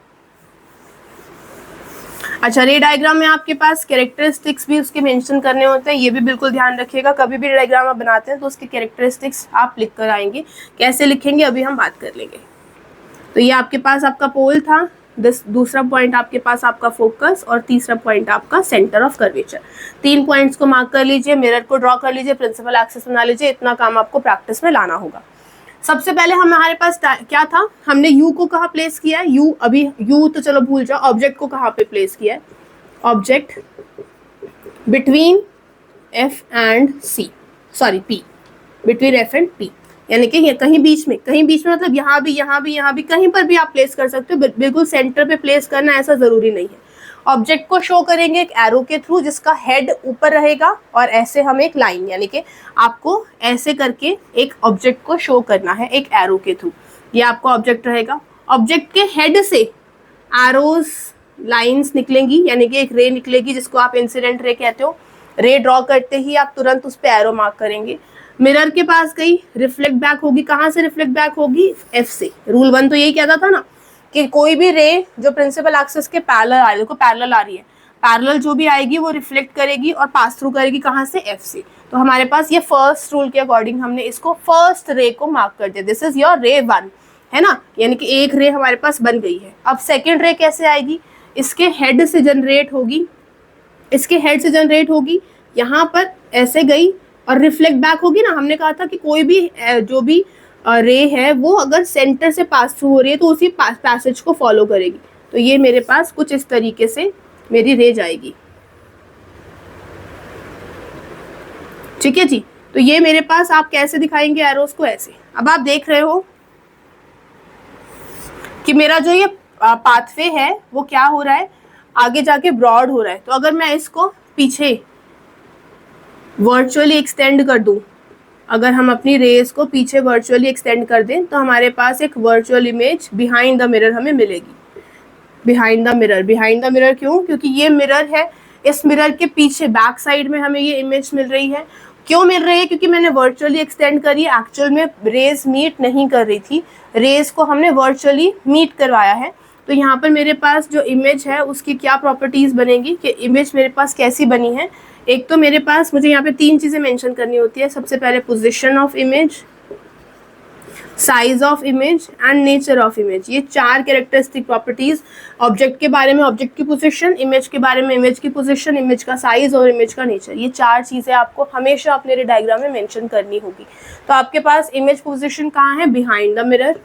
S1: अच्छा रे डायग्राम में आपके पास कैरेक्टरिस्टिक्स भी उसके मेंशन करने होते हैं, ये भी बिल्कुल ध्यान रखिएगा। कभी भी डायग्राम आप बनाते हैं तो उसके कैरेक्टरिस्टिक्स आप लिख कर आएंगे, कैसे लिखेंगे अभी हम बात कर लेंगे। तो ये आपके पास आपका पोल था, दूसरा पॉइंट आपके पास आपका फोकस, और तीसरा पॉइंट आपका सेंटर ऑफ कर्वेचर। 3 पॉइंट्स को मार्क कर लीजिए, मिरर को ड्रॉ कर लीजिए, प्रिंसिपल एक्सिस बना लीजिए। इतना काम आपको प्रैक्टिस में लाना होगा। सबसे पहले हमारे पास क्या था, हमने यू को कहाँ प्लेस किया है, यू, अभी यू तो चलो भूल जाओ, ऑब्जेक्ट को कहाँ पे प्लेस किया है, object between F and C, sorry P, between F and P, यानी कि कहीं बीच में, कहीं बीच में मतलब यहाँ भी, यहाँ भी, यहाँ भी, कहीं पर भी आप प्लेस कर सकते हो, बिल्कुल सेंटर पे प्लेस करना ऐसा जरूरी नहीं है। ऑब्जेक्ट को शो करेंगे एक एरो के थ्रू जिसका हेड ऊपर रहेगा, और ऐसे हम एक लाइन, यानी कि आपको ऐसे करके एक ऑब्जेक्ट को शो करना है एक एरो के थ्रू। ये आपका ऑब्जेक्ट रहेगा। ऑब्जेक्ट के हेड से एरोज, लाइंस निकलेंगी, यानी कि एक रे निकलेगी जिसको आप इंसिडेंट रे कहते हो। रे ड्रॉ करते ही आप तुरंत उस पर एरो मार्क करेंगे। मिरर के पास गई, रिफ्लेक्ट बैक होगी, कहाँ से रिफ्लेक्ट बैक होगी, एफ से। रूल 1 तो यही कहता था ना कि कोई भी रे जो प्रिंसिपल एक्सिस के पैरेलल आ रही है, देखो पैरेलल आ रही है, पैरेलल जो भी आएगी वो रिफ्लेक्ट करेगी और पास थ्रू करेगी कहाँ से, एफ से। तो हमारे पास ये फर्स्ट रूल के अकॉर्डिंग हमने इसको फर्स्ट रे को मार्क कर दिया, दिस इज योर रे 1, है ना, यानी कि एक रे हमारे पास बन गई है। अब सेकेंड रे कैसे आएगी, इसके हेड से जनरेट होगी, इसके हेड से जनरेट होगी, यहाँ पर ऐसे गई और रिफ्लेक्ट बैक होगी ना। हमने कहा था कि कोई भी जो भी रे है वो अगर सेंटर से पास थ्रू हो रही है तो उसी पैसेज को फॉलो करेगी। तो ये मेरे पास कुछ इस तरीके से मेरी रे जाएगी, ठीक है जी। तो ये मेरे पास आप कैसे दिखाएंगे एरोस को, ऐसे। अब आप देख रहे हो कि मेरा जो ये पाथवे है वो क्या हो रहा है, आगे जाके ब्रॉड हो रहा है। तो अगर मैं इसको पीछे वर्चुअली एक्सटेंड कर दूं, अगर हम अपनी रेस को पीछे वर्चुअली एक्सटेंड कर दें तो हमारे पास एक virtual image behind the mirror हमें मिलेगी। Behind the mirror, behind the mirror क्यों, क्योंकि ये मिरर है, इस मिरर के पीछे बैक साइड में हमें ये इमेज मिल रही है। क्यों मिल रही है, क्योंकि मैंने वर्चुअली एक्सटेंड करी, एक्चुअल में रेज मीट नहीं कर रही थी, रेज को हमने वर्चुअली मीट करवाया है। तो यहाँ पर मेरे पास जो इमेज है उसकी क्या प्रॉपर्टीज़ बनेगी, कि इमेज मेरे पास कैसी बनी है। एक तो मेरे पास, मुझे यहाँ पे 3 चीज़ें मेंशन करनी होती है। सबसे पहले position of image, size of image and nature of image. ये 4 कैरेक्टरिस्टिक प्रॉपर्टीज, ऑब्जेक्ट के बारे में ऑब्जेक्ट की पोजीशन, इमेज के बारे में इमेज की पोजीशन, इमेज का साइज और इमेज का नेचर, ये 4 चीज़ें आपको हमेशा अपने रे डायग्राम में मेंशन करनी होगी। तो आपके पास इमेज पोजीशन कहाँ है, बिहाइंड द मिरर,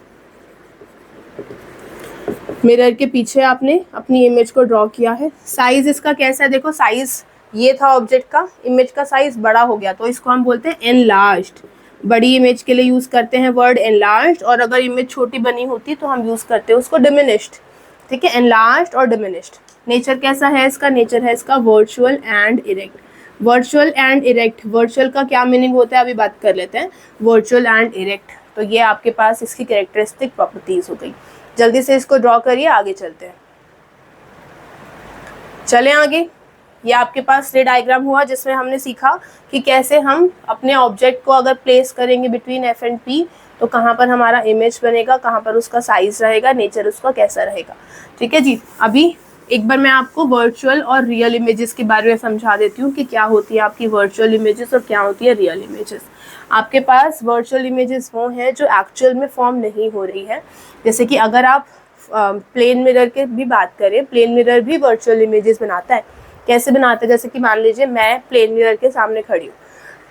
S1: मिरर के पीछे आपने अपनी इमेज को ड्रॉ किया है। साइज इसका कैसा है, देखो साइज ये था ऑब्जेक्ट का, इमेज का साइज बड़ा हो गया तो इसको हम बोलते हैं एनलार्ज्ड। बड़ी इमेज के लिए यूज़ करते हैं वर्ड एनलार्ज्ड, और अगर इमेज छोटी बनी होती तो हम यूज़ करते हैं उसको डिमिनिश्ड, ठीक है, एनलार्ज्ड और डिमिनिश्ड। नेचर कैसा है इसका, नेचर है इसका virtual and erect. Virtual and erect, virtual का क्या मीनिंग होता है अभी बात कर लेते हैं, वर्चुअल एंड इरेक्ट। तो ये आपके पास इसकी कैरेक्टरिस्टिक प्रॉपर्टीज़ हो गई। जल्दी से इसको ड्रॉ करिए, आगे चलते हैं। चलें आगे। ये आपके पास रे डायग्राम हुआ जिसमें हमने सीखा कि कैसे हम अपने ऑब्जेक्ट को अगर प्लेस करेंगे बिटवीन एफ एंड पी तो कहाँ पर हमारा इमेज बनेगा, कहाँ पर उसका साइज रहेगा, नेचर उसका कैसा रहेगा। ठीक है जी। अभी एक बार मैं आपको वर्चुअल और रियल इमेजेस के बारे में समझा देती हूँ कि क्या होती है आपकी वर्चुअल इमेजेस और क्या होती है रियल इमेजेस। आपके पास वर्चुअल इमेजेस वो हैं जो एक्चुअल में फॉर्म नहीं हो रही है। जैसे कि अगर आप प्लेन मिरर के भी बात करें, प्लेन मिरर भी वर्चुअल इमेजेस बनाता है। कैसे बनाता है? जैसे कि मान लीजिए मैं प्लेन मिरर के सामने खड़ी हूँ,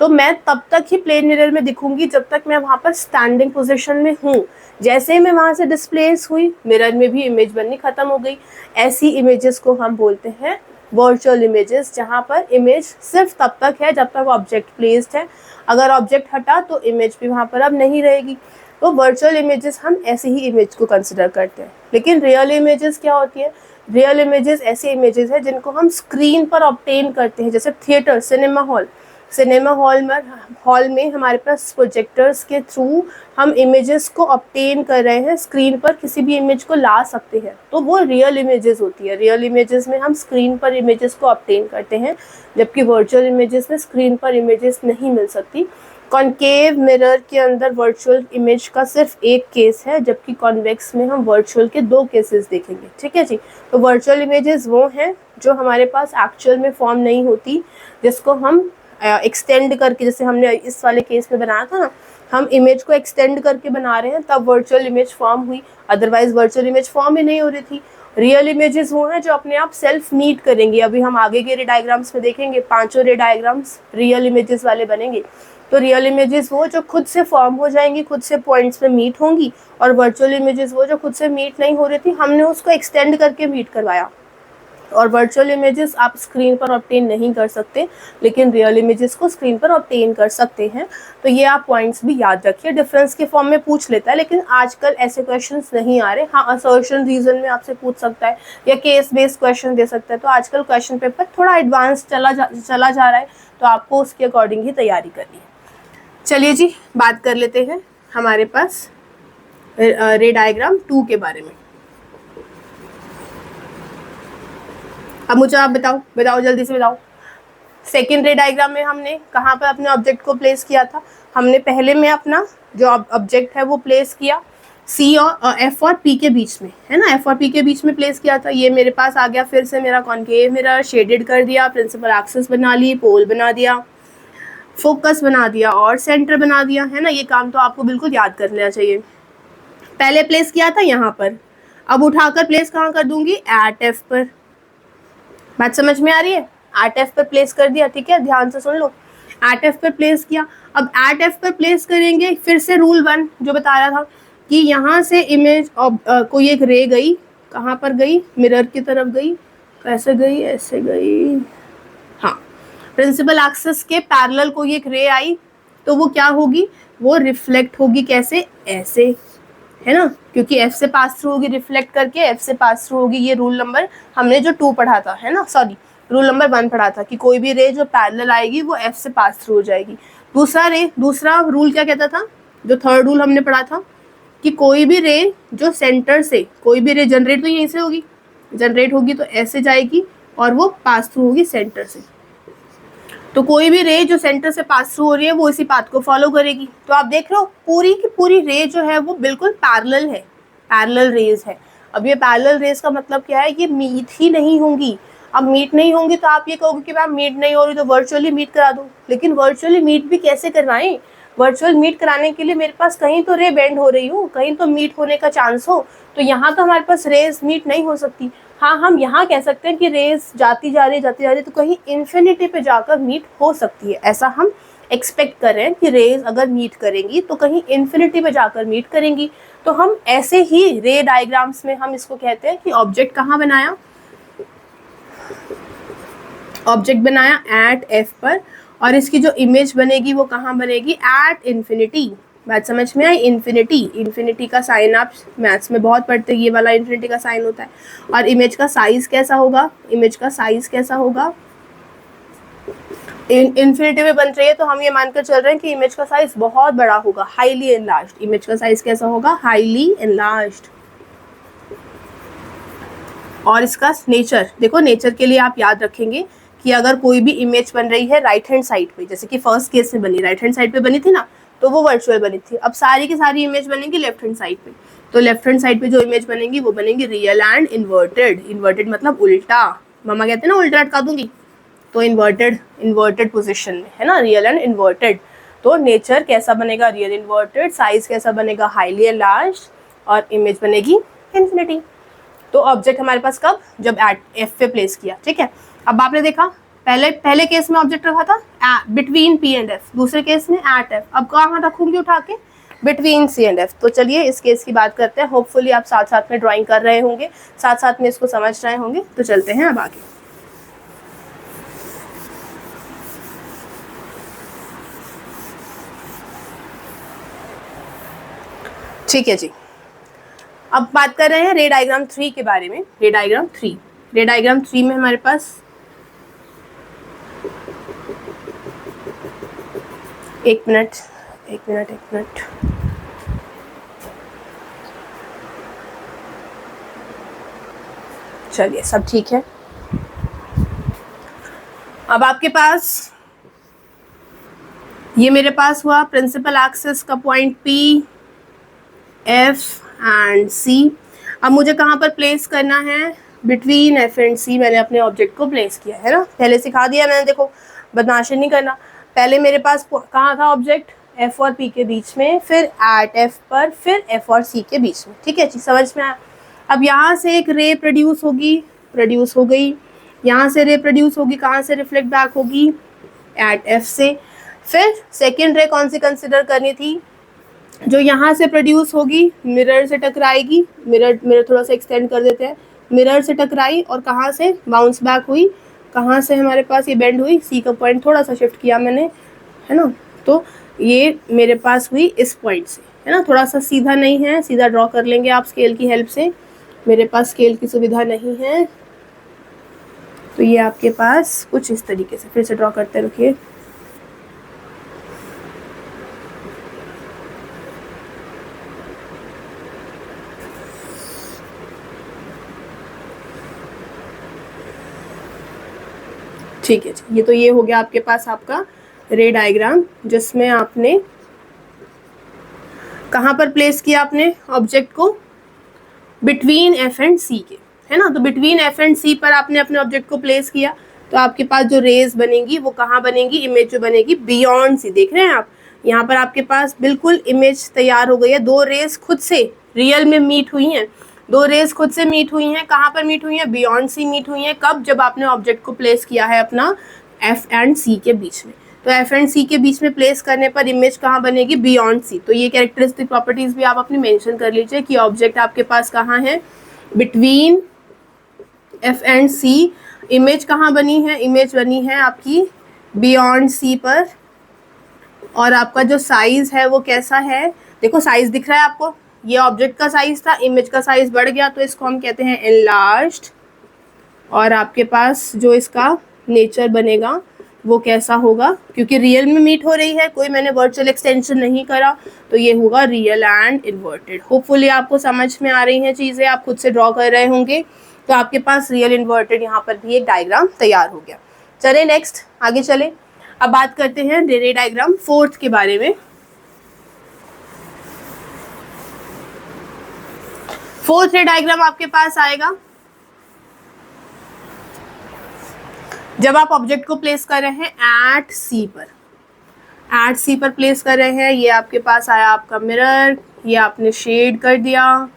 S1: तो मैं तब तक ही प्लेन मिरर में दिखूंगी जब तक मैं वहाँ पर स्टैंडिंग पोजीशन में हूँ। जैसे ही मैं वहाँ से डिस्प्लेस हुई, मिरर में भी इमेज बननी खत्म हो गई। ऐसी इमेजेस को हम बोलते हैं वर्चुअल इमेजेस, जहाँ पर इमेज सिर्फ तब तक है जब तक ऑब्जेक्ट प्लेस्ड है। अगर ऑब्जेक्ट हटा तो इमेज भी वहाँ पर अब नहीं रहेगी। तो वर्चुअल इमेजेस हम ऐसे ही इमेज को कंसिडर करते हैं। लेकिन रियल इमेजेस क्या होती है? रियल इमेजेस ऐसी इमेजेस है जिनको हम स्क्रीन पर ऑब्टेन करते हैं। जैसे थिएटर, सिनेमा हॉल में हमारे पास प्रोजेक्टर्स के थ्रू हम इमेजेस को ऑब्टेन कर रहे हैं, स्क्रीन पर किसी भी इमेज को ला सकते हैं, तो वो रियल इमेजेस होती है। रियल इमेजेस में हम स्क्रीन पर इमेजेस को ऑब्टेन करते हैं, जबकि वर्चुअल इमेजेस में स्क्रीन पर इमेजेस नहीं मिल सकती। कॉन्केव मिरर के अंदर वर्चुअल इमेज का सिर्फ एक केस है, जबकि कॉन्वेक्स में हम वर्चुअल के 2 केसेस देखेंगे। ठीक है जी। तो वर्चुअल इमेजेस वो हैं जो हमारे पास एक्चुअल में फॉर्म नहीं होती, जिसको हम एक्सटेंड करके, जैसे हमने इस वाले केस में बनाया था ना, हम इमेज को एक्सटेंड करके बना रहे हैं, तब वर्चुअल इमेज फॉर्म हुई। अदरवाइज वर्चुअल इमेज फॉर्म ही नहीं हो रही थी। रियल इमेजेस वो हैं जो अपने आप सेल्फ मीट करेंगी। अभी हम आगे के रे डायग्राम्स में देखेंगे, 5 रे डायग्राम्स रियल इमेजेस वाले बनेंगे। तो रियल इमेजेस वो जो खुद से फॉर्म हो जाएंगी, खुद से पॉइंट्स पे मीट होंगी, और वर्चुअल इमेजेस वो जो खुद से मीट नहीं हो रही थी, हमने उसको एक्सटेंड करके मीट करवाया। और वर्चुअल इमेजेस आप स्क्रीन पर ऑब्टेन नहीं कर सकते, लेकिन रियल इमेजेस को स्क्रीन पर ऑब्टेन कर सकते हैं। तो ये आप पॉइंट्स भी याद रखिए। डिफरेंस के फॉर्म में पूछ लेता है, लेकिन आजकल ऐसे क्वेश्चंस नहीं आ रहे। हाँ, असर्शन रीजन में आपसे पूछ सकता है या केस बेस्ड क्वेश्चन दे सकता है। तो आजकल क्वेश्चन पेपर थोड़ा एडवांस चला जा रहा है, तो आपको उसके अकॉर्डिंग ही तैयारी करनी है। चलिए जी, बात कर लेते हैं हमारे पास रे डायग्राम 2 के बारे में। अब मुझे आप बताओ जल्दी से बताओ। सेकेंड रे डायग्राम में हमने कहाँ पर अपने ऑब्जेक्ट को प्लेस किया था? हमने पहले में अपना जो ऑब्जेक्ट है वो प्लेस किया सी और एफ और पी के बीच में, है ना, एफ और पी के बीच में प्लेस किया था। ये मेरे पास आ गया फिर से मेरा कॉन्केव मिरर, शेडेड कर दिया, प्रिंसिपल एक्सिस बना ली, पोल बना दिया, फोकस बना दिया और सेंटर बना दिया, है ना। ये काम तो आपको बिल्कुल याद कर लेना चाहिए। पहले प्लेस किया था यहाँ पर, अब उठाकर प्लेस कहाँ कर दूंगी? एट एफ पर। बात समझ में आ रही है? एट एफ पर प्लेस कर दिया। ठीक है, ध्यान से सुन लो। एट एफ पर प्लेस किया। अब एट एफ पर प्लेस करेंगे, फिर से रूल 1 जो बता रहा था कि यहाँ से इमेज कोई एक रे गई, कहाँ पर गई? मिरर की तरफ गई। कैसे गई? ऐसे गई। हाँ, प्रिंसिपल एक्सिस के पैरेलल कोई एक रे आई, तो वो क्या होगी? वो रिफ्लेक्ट होगी। कैसे? ऐसे, है ना, क्योंकि एफ से पास थ्रू होगी, रिफ्लेक्ट करके एफ से पास थ्रू होगी। ये रूल नंबर हमने जो 2 पढ़ा था, है ना, सॉरी रूल नंबर 1 पढ़ा था कि कोई भी रे जो पैरेलल आएगी वो एफ से पास थ्रू हो जाएगी। दूसरा रूल क्या कहता था? जो थर्ड रूल हमने पढ़ा था कि कोई भी रे जो सेंटर से, कोई भी रे जनरेट तो यहीं से होगी, जनरेट होगी तो ऐसे जाएगी और वो पास थ्रू होगी सेंटर से। तो कोई भी रे जो सेंटर से पास थ्रू हो रही है वो इसी पाथ को फॉलो करेगी। तो आप देख रहे हो पूरी की पूरी रे जो है वो बिल्कुल पैरेलल है, पैरेलल रेज है। अब ये पैरेलल रेज का मतलब क्या है? ये मीट ही नहीं होंगी। अब मीट नहीं होंगी तो आप ये कहोगे कि मैम मीट नहीं हो रही तो वर्चुअली मीट करा दो, लेकिन वर्चुअली मीट भी कैसे करवाएं? वर्चुअल मीट कराने के लिए मेरे पास कहीं तो रे बेंड हो रही हो, कहीं तो मीट होने का चांस हो। तो यहाँ तो हमारे पास रेज मीट नहीं हो सकती। हाँ, हम यहाँ कह सकते हैं कि रेज जाती जा रही तो कहीं इन्फिनिटी पे जाकर मीट हो सकती है। ऐसा हम एक्सपेक्ट कर रहे हैं कि रेज अगर मीट करेंगी तो कहीं इन्फिनिटी पे जाकर मीट करेंगी। तो हम ऐसे ही रे डायग्राम्स में हम इसको कहते हैं कि ऑब्जेक्ट कहाँ बनाया? ऑब्जेक्ट बनाया एट एफ पर, और इसकी जो इमेज बनेगी वो कहाँ बनेगी? At infinity. बात समझ में आई? इन्फिनिटी का साइन आप मैथ्स में बहुत पढ़ते हैं, ये वाला इन्फिनिटी का साइन होता है। और इमेज का साइज कैसा होगा? इमेज का साइज कैसा होगा? इन्फिनिटी में बन रही है तो हम ये मानकर चल रहे हैं कि इमेज का साइज बहुत बड़ा होगा, हाईली एनलार्ज्ड। इमेज का साइज कैसा होगा? Highly enlarged. और इसका नेचर देखो, नेचर के लिए आप याद रखेंगे कि अगर कोई भी इमेज बन रही है राइट हैंड साइड पे, जैसे कि फर्स्ट केस में बनी राइट हैंड साइड पे बनी थी ना, तो वो वर्चुअल बनी थी। अब सारी की सारी इमेज बनेंगी लेफ्ट हैंड साइड पे, तो लेफ्ट हैंड साइड पे जो इमेज बनेंगी वो बनेंगी रियल एंड इन्वर्टेड। इन्वर्टेड मतलब उल्टा, मम्मा कहते हैं ना उल्टा लटका दूंगी, तो इन्वर्टेड पोजिशन में है ना, रियल एंड इन्वर्टेड। तो नेचर कैसा बनेगा, रियल इन्वर्टेड। साइज कैसा बनेगा, हाईली एनलार्ज्ड। और इमेज बनेगी इन्फिनिटी। तो ऑब्जेक्ट हमारे पास कब, जब एट एफ पे प्लेस किया, ठीक है। अब आपने देखा पहले केस में ऑब्जेक्ट रखा था बिटवीन पी एंड एफ, दूसरे केस में एट एफ। अब कहाँ रखूंगी उठा के, बिटवीन सी एंड एफ। तो चलिए इस केस की बात करते हैं। होपफुली आप साथ साथ में ड्राइंग कर रहे होंगे, साथ साथ में इसको समझ रहे होंगे। तो चलते हैं अब आगे। ठीक है जी, अब बात कर रहे हैं रे डायग्राम 3 के बारे में। रे डायग्राम 3 में हमारे पास एक मिनट, चलिए सब ठीक है। अब आपके पास ये मेरे पास हुआ प्रिंसिपल एक्सिस का point P, F and C। अब मुझे कहाँ पर प्लेस करना है, बिटवीन F एंड C मैंने अपने ऑब्जेक्ट को प्लेस किया है ना, पहले सिखा दिया मैंने, देखो बदमाशी नहीं करना। पहले मेरे पास कहाँ था ऑब्जेक्ट, F और P के बीच में, फिर एट F पर, फिर F और C के बीच में, ठीक है जी, समझ में आया। अब यहाँ से एक रे प्रोड्यूस हो गई, यहाँ से रे प्रोड्यूस होगी, कहाँ से रिफ्लेक्ट बैक होगी, एट F से। फिर सेकेंड रे कौन सी कंसिडर करनी थी, जो यहाँ से प्रोड्यूस होगी, मिरर से टकराएगी, मिरर थोड़ा सा एक्सटेंड कर देते हैं, मिरर से टकराई और कहाँ से बाउंस बैक हुई, कहाँ से हमारे पास ये बेंड हुई, सी का पॉइंट थोड़ा सा शिफ्ट किया मैंने, है ना। तो ये मेरे पास हुई इस पॉइंट से, है ना, थोड़ा सा सीधा नहीं है, सीधा ड्रॉ कर लेंगे आप स्केल की हेल्प से, मेरे पास स्केल की सुविधा नहीं है। तो ये आपके पास कुछ इस तरीके से, फिर से ड्रॉ करते रखिए। ठीक है जी, ये हो गया आपके पास आपका रे डायग्राम, जिसमें आपने कहाँ पर प्लेस किया अपने ऑब्जेक्ट को, बिटवीन एफ एंड सी के, है ना। तो बिटवीन एफ एंड सी पर आपने अपने ऑब्जेक्ट को प्लेस किया, तो आपके पास जो रेज बनेंगी वो कहाँ बनेगी, इमेज जो बनेगी बियॉन्ड सी। देख रहे हैं आप, यहाँ पर आपके पास बिल्कुल इमेज तैयार हो गई है। दो रेज खुद से रियल में मीट हुई हैं, दो रेज खुद से मीट हुई हैं। कहाँ पर मीट हुई हैं, बियॉन्ड सी मीट हुई हैं। कब, जब आपने ऑब्जेक्ट को प्लेस किया है अपना एफ एंड सी के बीच में। तो एफ एंड सी के बीच में प्लेस करने पर इमेज कहाँ बनेगी, बियॉन्ड सी। तो ये कैरेक्टरिस्टिक प्रॉपर्टीज भी आप अपनी मेंशन कर लीजिए कि ऑब्जेक्ट आपके पास कहाँ है, between F and C. Image कहाँ बनी है, इमेज बनी है आपकी बियॉन्ड सी पर। और आपका जो साइज है वो कैसा है, देखो साइज दिख रहा है आपको, ये ऑब्जेक्ट का साइज था, इमेज का साइज बढ़ गया, तो इसको हम कहते हैं एनलार्ज्ड। और आपके पास जो इसका नेचर बनेगा वो कैसा होगा, क्योंकि रियल में मीट हो रही है, कोई मैंने वर्चुअल एक्सटेंशन नहीं करा, तो ये होगा रियल एंड इन्वर्टेड। होपफुली आपको समझ में आ रही हैं चीज़ें, आप खुद से ड्रॉ कर रहे होंगे। तो आपके पास रियल इन्वर्टेड यहाँ पर भी एक डायग्राम तैयार हो गया। चले नेक्स्ट आगे चले। अब बात करते हैं रे डायग्राम 4 के बारे में। 4th रे डायग्राम आपके पास आएगा जब आप ऑब्जेक्ट को प्लेस कर रहे हैं एट सी पर, एट सी पर प्लेस कर रहे हैं। ये आपके पास आया आपका मिरर, ये आपने शेड कर दिया,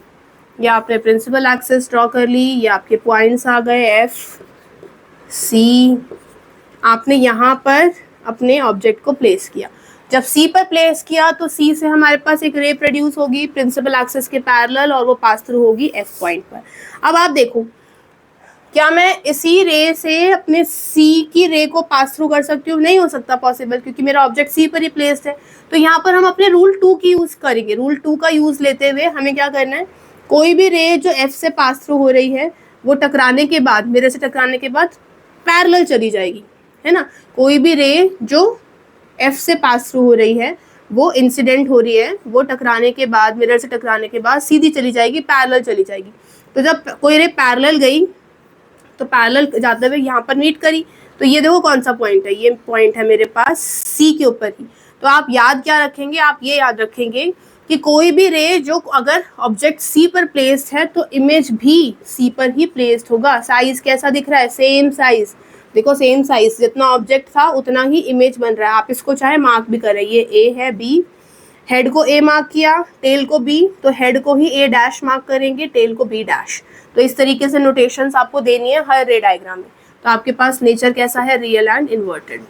S1: ये आपने प्रिंसिपल एक्सिस ड्रॉ कर ली, ये आपके पॉइंट्स आ गए एफ सी। आपने यहाँ पर अपने ऑब्जेक्ट को प्लेस किया। जब सी पर प्लेस किया तो सी से हमारे पास एक रे प्रोड्यूस होगी प्रिंसिपल एक्सिस के पैरेलल, और वो पास थ्रू होगी एफ पॉइंट पर। अब आप देखो, क्या मैं इसी रे से अपने सी की रे को पास थ्रू कर सकती हूँ? नहीं हो सकता पॉसिबल, क्योंकि मेरा ऑब्जेक्ट सी पर ही प्लेस्ड है। तो यहाँ पर हम अपने रूल 2 की यूज़ करेंगे। रूल 2 का यूज़ लेते हुए हमें क्या करना है, कोई भी रे जो एफ से पास थ्रू हो रही है वो टकराने के बाद, मेरे से टकराने के बाद पैरेलल चली जाएगी, है ना। कोई भी रे जो एफ से पास थ्रू हो रही है वो इंसिडेंट हो रही है, वो टकराने के बाद, मिरर से टकराने के बाद सीधी चली जाएगी, पैरेलल चली जाएगी। तो जब कोई रे पैरेलल गई तो पैरेलल जाते हुए यहाँ पर मीट करी। तो ये देखो कौन सा पॉइंट है, ये पॉइंट है मेरे पास सी के ऊपर ही। तो आप याद क्या रखेंगे, आप ये याद रखेंगे कि कोई भी रे जो अगर ऑब्जेक्ट सी पर प्लेस्ड है तो इमेज भी सी पर ही प्लेस्ड होगा। साइज कैसा दिख रहा है, सेम साइज, देखो सेम साइज, जितना ऑब्जेक्ट था उतना ही इमेज बन रहा है। आप इसको चाहे मार्क भी करें, ये ए है, बी, हेड को ए मार्क किया, टेल को बी, तो हेड को ही ए डैश मार्क करेंगे, टेल को बी डैश। तो इस तरीके से नोटेशंस आपको देनी है हर रे डायग्राम में। तो आपके पास नेचर कैसा है, real and inverted.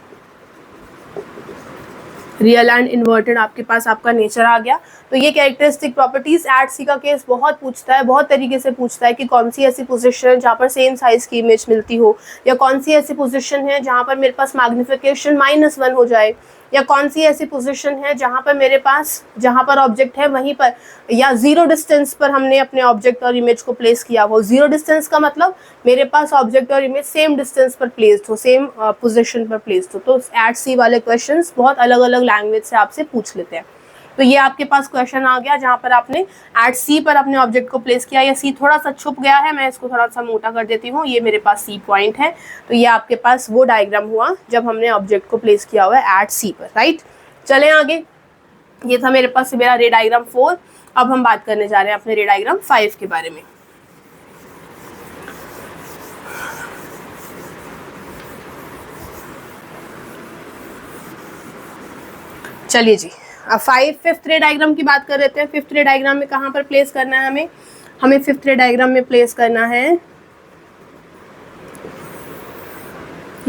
S1: Real and inverted आपके पास आपका नेचर आ गया। तो ये कैरेक्टरिस्टिक प्रॉपर्टीज एट सी का केस बहुत पूछता है, बहुत तरीके से पूछता है कि कौन सी ऐसी पोजीशन है जहाँ पर सेम साइज की इमेज मिलती हो, या कौन सी ऐसी पोजीशन है जहाँ पर मेरे पास मैग्निफिकेशन -1 हो जाए, या कौन सी ऐसी पोजीशन है जहाँ पर मेरे पास जहाँ पर ऑब्जेक्ट है वहीं पर या जीरो डिस्टेंस पर हमने अपने ऑब्जेक्ट और इमेज को प्लेस किया हो। जीरो डिस्टेंस का मतलब मेरे पास ऑब्जेक्ट और इमेज सेम डिस्टेंस पर प्लेस्ड हो, सेम पोजीशन पर प्लेस्ड हो। तो एट सी वाले क्वेश्चंस बहुत अलग अलग लैंग्वेज से आपसे पूछ लेते हैं। तो ये आपके पास क्वेश्चन आ गया जहाँ पर आपने एट सी पर अपने ऑब्जेक्ट को प्लेस किया, या सी थोड़ा सा छुप गया है, मैं इसको थोड़ा सा मोटा कर देती हूँ, ये मेरे पास सी पॉइंट है। तो ये आपके पास वो डायग्राम हुआ जब हमने ऑब्जेक्ट को प्लेस किया हुआ है एट सी पर, राइट। चलें आगे, ये था मेरे पास मेरा रे डायग्राम 4। अब हम बात करने जा रहे हैं अपने रे डायग्राम 5 के बारे में। चलिए जी, अब फिफ्थ रे डायग्राम की बात कर लेते हैं। फिफ्थ रे डायग्राम में कहाँ पर प्लेस करना है हमें फिफ्थ रे डायग्राम में प्लेस करना है,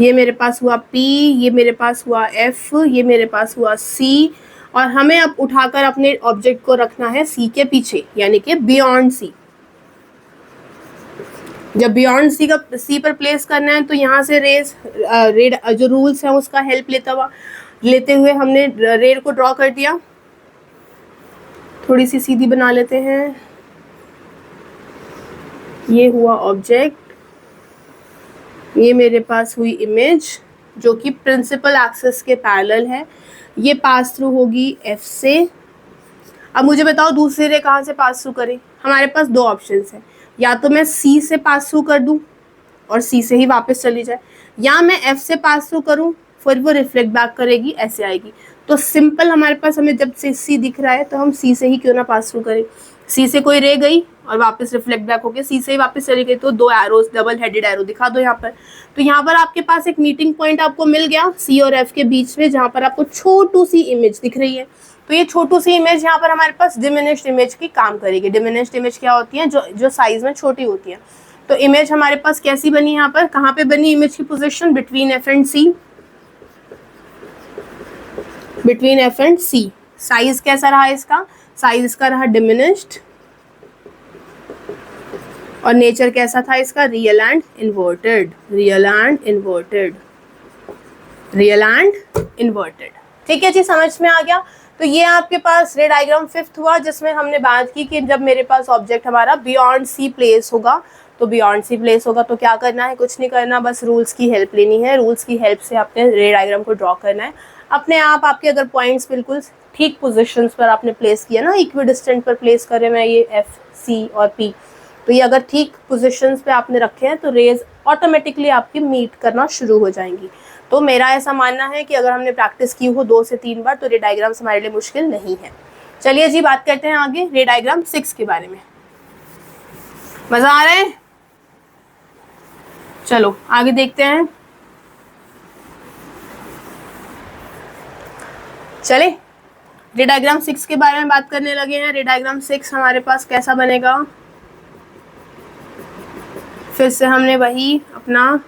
S1: ये मेरे पास हुआ P, ये मेरे पास हुआ F, ये मेरे पास हुआ C, और हमें अब उठाकर अपने ऑब्जेक्ट को रखना है C के पीछे, यानी कि बियॉन्ड C। जब बियॉन्ड C पर प्लेस करना है तो यहाँ से रेड जो रूल्स है उसका हेल्प लेते हुए हमने रेड को ड्रॉ कर दिया। थोड़ी सी सीधी बना लेते हैं, ये हुआ ऑब्जेक्ट, ये मेरे पास हुई इमेज जो कि प्रिंसिपल एक्सिस के पैरेलल है, ये पास थ्रू होगी F से। अब मुझे बताओ दूसरी रे कहाँ से पास थ्रू करें। हमारे पास दो ऑप्शंस हैं, या तो मैं C से पास थ्रू कर दूं और C से ही वापस चली जाए, या मैं F से पास थ्रू करूं फिर वो रिफ्लेक्ट बैक करेगी, ऐसे आएगी। तो सिंपल हमारे पास, हमें जब से C दिख रहा है तो हम C से ही क्यों ना पास थ्रू करें। C से कोई रे गई और वापस रिफ्लेक्ट बैक होके C से ही वापस चली गई, तो दो एरोज, डबल हेडेड एरो दिखा दो यहाँ पर। तो यहाँ पर आपके पास एक मीटिंग पॉइंट आपको मिल गया C और F के बीच में, जहाँ पर आपको छोटू सी इमेज दिख रही है। तो ये छोटू सी इमेज यहाँ पर हमारे पास डिमिनिश्ड इमेज की काम करेगी। डिमिनिश्ड इमेज क्या होती है, जो साइज में छोटी होती है। तो इमेज हमारे पास कैसी बनी, यहाँ पर कहाँ पे बनी इमेज की position, between F and C, between F and C। Size कैसा रहा इसका, साइज इसका रहा डिमिनिश्ड, और नेचर कैसा था इसका, real and inverted, real and inverted, real and inverted. ठीक है जी, समझ में आ गया। तो ये आपके पास रे डायग्राम 5th हुआ, जिसमें हमने बात की कि जब मेरे पास ऑब्जेक्ट हमारा बियॉन्ड C प्लेस होगा, तो बियॉन्ड C प्लेस होगा तो क्या करना है, कुछ नहीं करना, बस रूल्स की हेल्प लेनी है। रूल्स की हेल्प से आपने रे डायग्राम को ड्रॉ करना है। अपने आप आपके अगर पॉइंट्स बिल्कुल ठीक पोजिशंस पर आपने प्लेस किया ना, इक्विडिस्टेंट पर प्लेस करें मैं ये F, C और P, तो ये अगर ठीक पोजीशंस पे आपने रखे हैं तो रेज ऑटोमेटिकली आपकी मीट करना शुरू हो जाएंगी। तो मेरा ऐसा मानना है कि अगर हमने प्रैक्टिस की हो 2 से 3 बार तो रे डायग्राम्स हमारे लिए मुश्किल नहीं है। चलिए जी, बात करते हैं आगे रे डायग्राम 6 के बारे में। मजा आ रहा है, चलो आगे देखते हैं। चले रे डायग्राम 6 के बारे में बात करने लगे हैं। रे डायग्राम 6 हमारे पास कैसा बनेगा, फिर से हमने वही अपना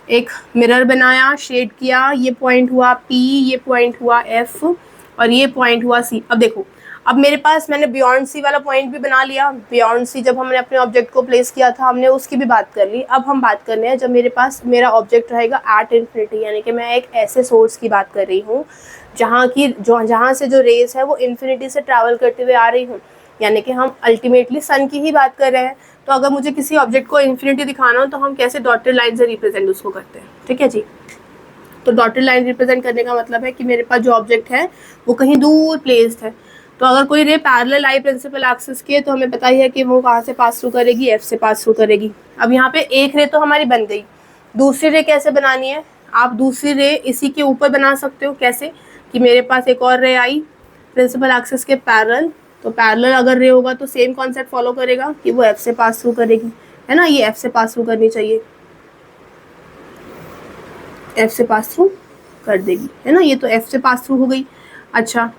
S1: एक मिरर बनाया, शेड किया, ये पॉइंट हुआ P, ये पॉइंट हुआ F और ये पॉइंट हुआ C। अब देखो, अब मेरे पास मैंने बियॉन्ड C वाला पॉइंट भी बना लिया। बियॉन्ड C जब हमने अपने ऑब्जेक्ट को प्लेस किया था हमने उसकी भी बात कर ली। अब हम बात करने हैं जब मेरे पास मेरा ऑब्जेक्ट रहेगा एट इन्फिनिटी, यानी कि मैं एक ऐसे सोर्स की बात कर रही हूँ जहाँ से जो रेज है वो इन्फिनिटी से ट्रैवल करते हुए आ रही हूँ, यानी कि हम अल्टीमेटली सन की ही बात कर रहे हैं। तो अगर मुझे किसी ऑब्जेक्ट को इन्फिनिटी दिखाना हो तो हम कैसे डॉटेड लाइन से रिप्रेजेंट उसको करते हैं, ठीक है जी। तो डॉटेड लाइन रिप्रेजेंट करने का मतलब है कि मेरे पास जो ऑब्जेक्ट है वो कहीं दूर प्लेस्ड है। तो अगर कोई रे पैरेलल आई प्रिंसिपल एक्सिस की है तो हमें पता ही है कि वो कहाँ से पास थ्रू करेगी, एफ से पास थ्रू करेगी। अब यहाँ पे एक रे तो हमारी बन गई, दूसरी रे कैसे बनानी है? आप दूसरी रे इसी के ऊपर बना सकते हो। कैसे? कि मेरे पास एक और रे आई प्रिंसिपल एक्सिस के पैरेलल, तो पैरेलल अगर रे होगा तो सेम कॉन्सेप्ट फॉलो करेगा कि वो एफ से पास थ्रू करेगी, है ना। ये एफ से पास थ्रू करनी चाहिए, एफ से पास थ्रू कर देगी, है ना। ये तो एफ से पास थ्रू हो गई। अच्छा,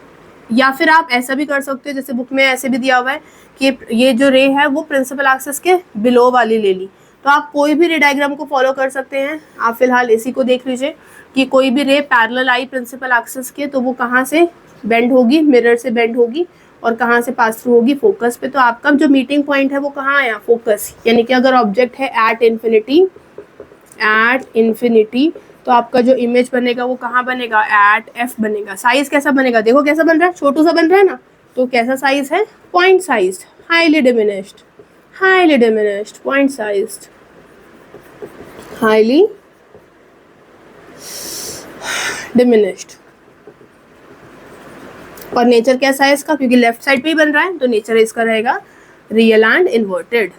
S1: या फिर आप ऐसा भी कर सकते हो, जैसे बुक में ऐसे भी दिया हुआ है कि ये जो रे है वो प्रिंसिपल एक्सिस के बिलो वाली ले ली। तो आप कोई भी रे डायग्राम को फॉलो कर सकते हैं। आप फिलहाल इसी को देख लीजिए कि कोई भी रे पैरेलल आई प्रिंसिपल एक्सिस के, तो वो कहाँ से बेंड होगी? मिरर से बेंड होगी। और कहाँ से पास थ्रू होगी? फोकस पे। तो आपका जो मीटिंग पॉइंट है वो कहाँ आया? फोकस। यानी कि अगर ऑब्जेक्ट है एट इन्फिनिटी, तो आपका जो इमेज बनेगा वो कहाँ बनेगा? एट एफ बनेगा। साइज कैसा बनेगा? देखो कैसा बन रहा है, छोटू सा बन रहा है ना। तो कैसा साइज है? Point size, highly diminished, point sized, highly diminished. और नेचर कैसा है इसका? क्योंकि लेफ्ट साइड पे ही बन रहा है तो नेचर इसका रहेगा रियल एंड इन्वर्टेड,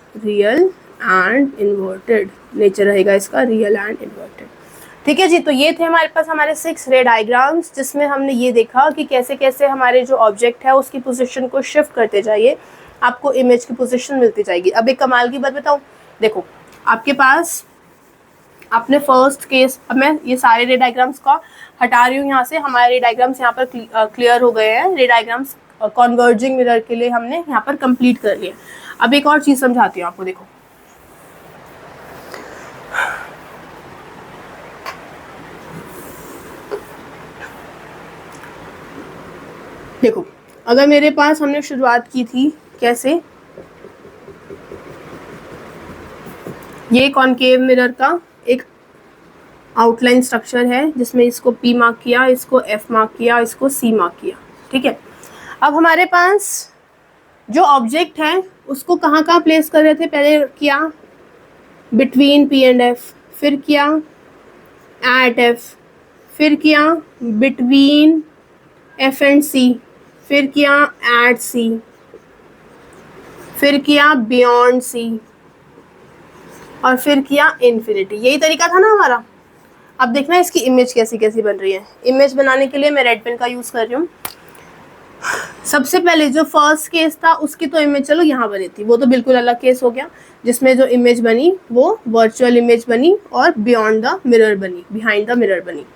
S1: नेचर रहेगा इसका रियल एंड इन्वर्टेड। ठीक है जी। तो ये थे हमारे पास हमारे 6 रे डायग्राम्स, जिसमें हमने ये देखा कि कैसे कैसे हमारे जो ऑब्जेक्ट है उसकी पोजीशन को शिफ्ट करते जाइए, आपको इमेज की पोजीशन मिलती जाएगी। अब एक कमाल की बात बताऊं, देखो आपके पास अपने फर्स्ट केस, अब मैं ये सारे रे डायग्राम्स का हटा रही हूँ यहाँ से। हमारे रे डायग्राम्स यहाँ पर क्लियर हो गए हैं। रे डायग्राम्स कॉन्वर्जिंग मिरर के लिए हमने यहाँ पर कंप्लीट कर लिया। अब एक और चीज़ समझाती हूँ आपको। देखो अगर मेरे पास हमने शुरुआत की थी कैसे, ये कॉनकेव मिरर का एक आउटलाइन स्ट्रक्चर है जिसमें इसको P मार्क किया, इसको F मार्क किया, इसको C मार्क किया। ठीक है। अब हमारे पास जो ऑब्जेक्ट है उसको कहाँ कहाँ प्लेस कर रहे थे? पहले किया बिटवीन P एंड F, फिर किया एट F, फिर किया बिटवीन F एंड C, फिर किया एट C, फिर किया बियॉन्ड C, और फिर किया इन्फिनिटी। यही तरीका था ना हमारा। अब देखना इसकी इमेज कैसी कैसी बन रही है। इमेज बनाने के लिए मैं रेड पेन का यूज़ कर रही हूँ। सबसे पहले जो फर्स्ट केस था उसकी तो इमेज चलो यहाँ बनी थी, वो तो बिल्कुल अलग केस हो गया, जिसमें जो इमेज बनी वो वर्चुअल इमेज बनी और बियॉन्ड द मिरर बनी, बिहाइंड द मिरर बनी।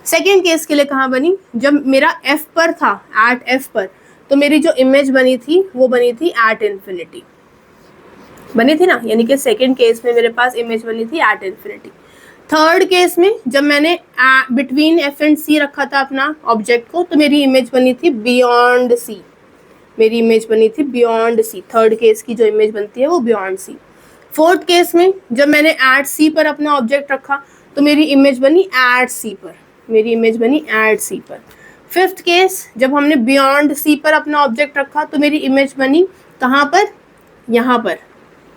S1: सेकेंड केस के लिए कहाँ बनी? जब मेरा F पर था, एट F पर, तो मेरी जो इमेज बनी थी वो बनी थी एट इन्फिनिटी, बनी थी ना। यानी कि सेकेंड केस में मेरे पास इमेज बनी थी एट इन्फिनिटी। थर्ड केस में जब मैंने बिटवीन F एंड C रखा था अपना ऑब्जेक्ट को, तो मेरी इमेज बनी थी बियॉन्ड C, मेरी इमेज बनी थी बियॉन्ड C। थर्ड केस की जो इमेज बनती है वो बियॉन्ड C। फोर्थ केस में जब मैंने एट C पर अपना ऑब्जेक्ट रखा तो मेरी इमेज बनी एट C पर, मेरी इमेज बनी एट C पर। फिफ्थ केस जब हमने बियॉन्ड C पर अपना ऑब्जेक्ट रखा तो मेरी इमेज बनी कहाँ पर? यहाँ पर,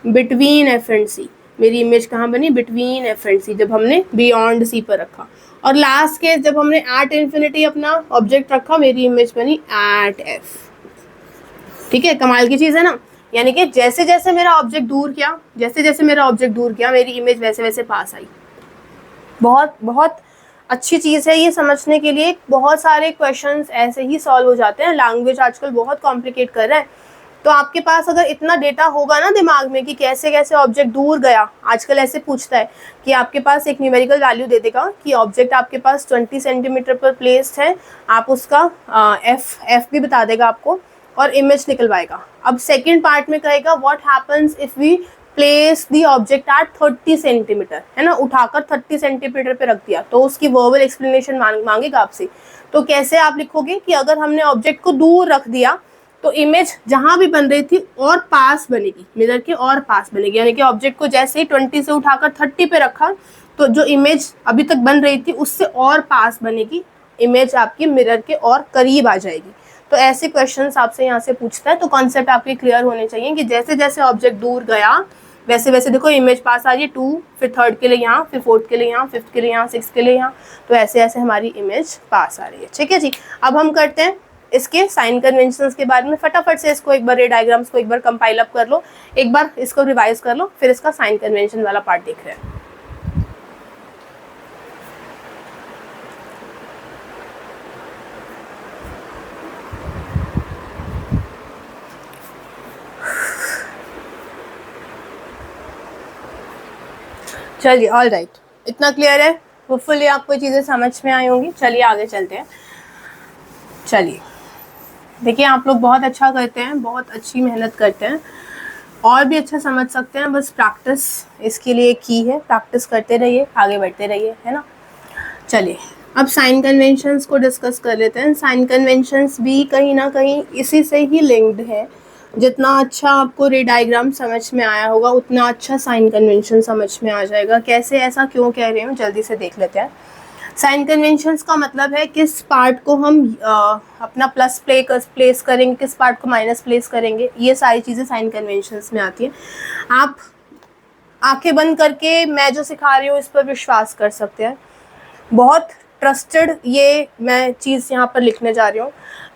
S1: बिटवीन F एंड C। मेरी इमेज कहाँ बनी? बिटवीन F एंड C, जब हमने बियॉन्ड C पर रखा। और लास्ट केस जब हमने एट इन्फिनिटी अपना ऑब्जेक्ट रखा, मेरी इमेज बनी एट F। ठीक है, कमाल की चीज़ है ना। यानी कि जैसे जैसे मेरा ऑब्जेक्ट दूर किया, जैसे जैसे मेरा ऑब्जेक्ट दूर किया, मेरी इमेज वैसे वैसे पास आई। बहुत बहुत अच्छी चीज़ है ये समझने के लिए। बहुत सारे क्वेश्चंस ऐसे ही सॉल्व हो जाते हैं। लैंग्वेज आजकल बहुत कॉम्प्लिकेट कर रहा है, तो आपके पास अगर इतना डेटा होगा ना दिमाग में कि कैसे कैसे ऑब्जेक्ट दूर गया, आजकल ऐसे पूछता है कि आपके पास एक न्यूमेरिकल वैल्यू दे देगा कि ऑब्जेक्ट आपके पास 20 सेंटीमीटर पर प्लेस्ड है, आप उसका एफ भी बता देगा आपको और इमेज निकलवाएगा। अब सेकेंड पार्ट में कहेगा what happens if we place the object at 30 centimetre, है ना, उठाकर 30 सेंटीमीटर पे रख दिया, तो उसकी वर्बल एक्सप्लेनेशन मांगेगा आपसे। तो कैसे आप लिखोगे कि अगर हमने ऑब्जेक्ट को दूर रख दिया तो इमेज जहां भी बन रही थी और पास बनेगी, मिरर के और पास बनेगी। यानी कि ऑब्जेक्ट को जैसे ही 20 से उठाकर 30 पे रखा तो जो इमेज अभी तक बन रही थी उससे और पास बनेगी, इमेज आपकी मिरर के और करीब आ जाएगी। तो ऐसे क्वेश्चंस आपसे यहाँ से पूछता है। तो कॉन्सेप्ट आपके क्लियर होने चाहिए कि जैसे जैसे ऑब्जेक्ट दूर गया वैसे वैसे देखो इमेज पास आ रही है 2, फिर थर्ड के लिए यहाँ, फिर फोर्थ के लिए यहाँ, फिफ्थ के लिए यहाँ, सिक्स के लिए यहाँ, तो ऐसे ऐसे हमारी इमेज पास आ रही है। ठीक है जी। अब हम करते हैं इसके साइन कन्वेंशंस के बारे में फटाफट से इसको एक बार रे डायग्राम्स को एक बार कंपाइल अप कर लो, एक बार इसको रिवाइज कर लो, फिर इसका साइन कन्वेंशन वाला पार्ट देख रहे हैं। चलिए ऑल राइट, इतना क्लियर है, होपफुली आपको चीज़ें समझ में आई होंगी। चलिए आगे चलते हैं। चलिए देखिए, आप लोग बहुत अच्छा करते हैं, बहुत अच्छी मेहनत करते हैं, और भी अच्छा समझ सकते हैं, बस प्रैक्टिस इसके लिए की है। प्रैक्टिस करते रहिए, आगे बढ़ते रहिए, है ना। चलिए अब साइन कन्वेंशंस को डिस्कस कर लेते हैं। साइन कन्वेंशंस भी कहीं ना कहीं इसी से ही लिंक्ड है। जितना अच्छा आपको रे डायग्राम समझ में आया होगा उतना अच्छा साइन कन्वेंशन समझ में आ जाएगा। कैसे, ऐसा क्यों कह रही हूँ, जल्दी से देख लेते हैं। साइन कन्वेंशंस का मतलब है किस पार्ट को हम अपना प्लस प्लेस करेंगे, किस पार्ट को माइनस प्लेस करेंगे, ये सारी चीज़ें साइन कन्वेंशंस में आती है। आप आंखें बंद करके मैं जो सिखा रही हूँ इस पर विश्वास कर सकते हैं। बहुत ट्रस्टेड ये मैं चीज़ यहाँ पर लिखने जा रही हूँ।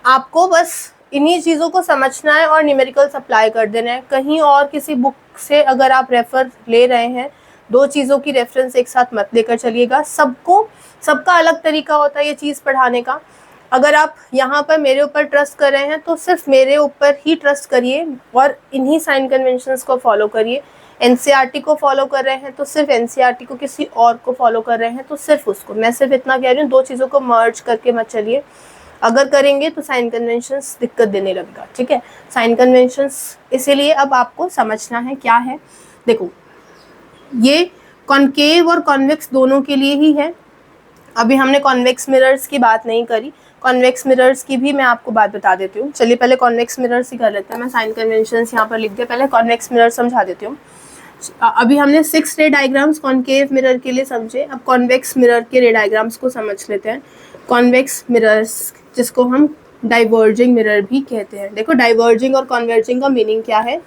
S1: आपको बस इन्हीं चीज़ों को समझना है और न्यूमेरिकल्स अप्लाई कर देना है। कहीं और किसी बुक से अगर आप रेफ़र ले रहे हैं, दो चीज़ों की रेफरेंस एक साथ मत लेकर चलिएगा। सबका अलग तरीका होता है ये चीज़ पढ़ाने का। अगर आप यहाँ पर मेरे ऊपर ट्रस्ट कर रहे हैं तो सिर्फ मेरे ऊपर ही ट्रस्ट करिए और इन्हीं साइन कन्वेंशंस को फॉलो करिए। एनसीईआरटी को फॉलो कर रहे हैं तो सिर्फ एनसीईआरटी को, किसी और को फॉलो कर रहे हैं तो सिर्फ उसको। मैं सिर्फ इतना कह रही हूँ, दो चीज़ों को मर्ज करके मत चलिए। अगर करेंगे तो साइन कन्वेंशंस दिक्कत देने लगेगा, ठीक है। साइन कन्वेंशंस इसीलिए अब आपको समझना है क्या है। देखो, ये कॉन्केव और कॉन्वेक्स दोनों के लिए ही है। अभी हमने कॉन्वेक्स मिरर्स की बात नहीं करी, कॉन्वेक्स मिरर्स की भी मैं आपको बात बता देती हूँ। चलिए पहले कॉन्वेक्स मिरर्स ही कर लेते हैं। मैं साइन कन्वेंशंस यहाँ पर लिख दिया, पहले कॉन्वेक्स मिरर समझा देती हूँ। अभी हमने 6 रे डायग्राम्स कॉन्केव मिरर के लिए समझे, अब कॉन्वेक्स मिरर के रे डायग्राम्स को समझ लेते हैं। कॉन्वेक्स मिरर्स, जिसको हम डाइवर्जिंग मिरर भी कहते हैं। देखो, डाइवर्जिंग और कन्वर्जिंग का मीनिंग क्या है।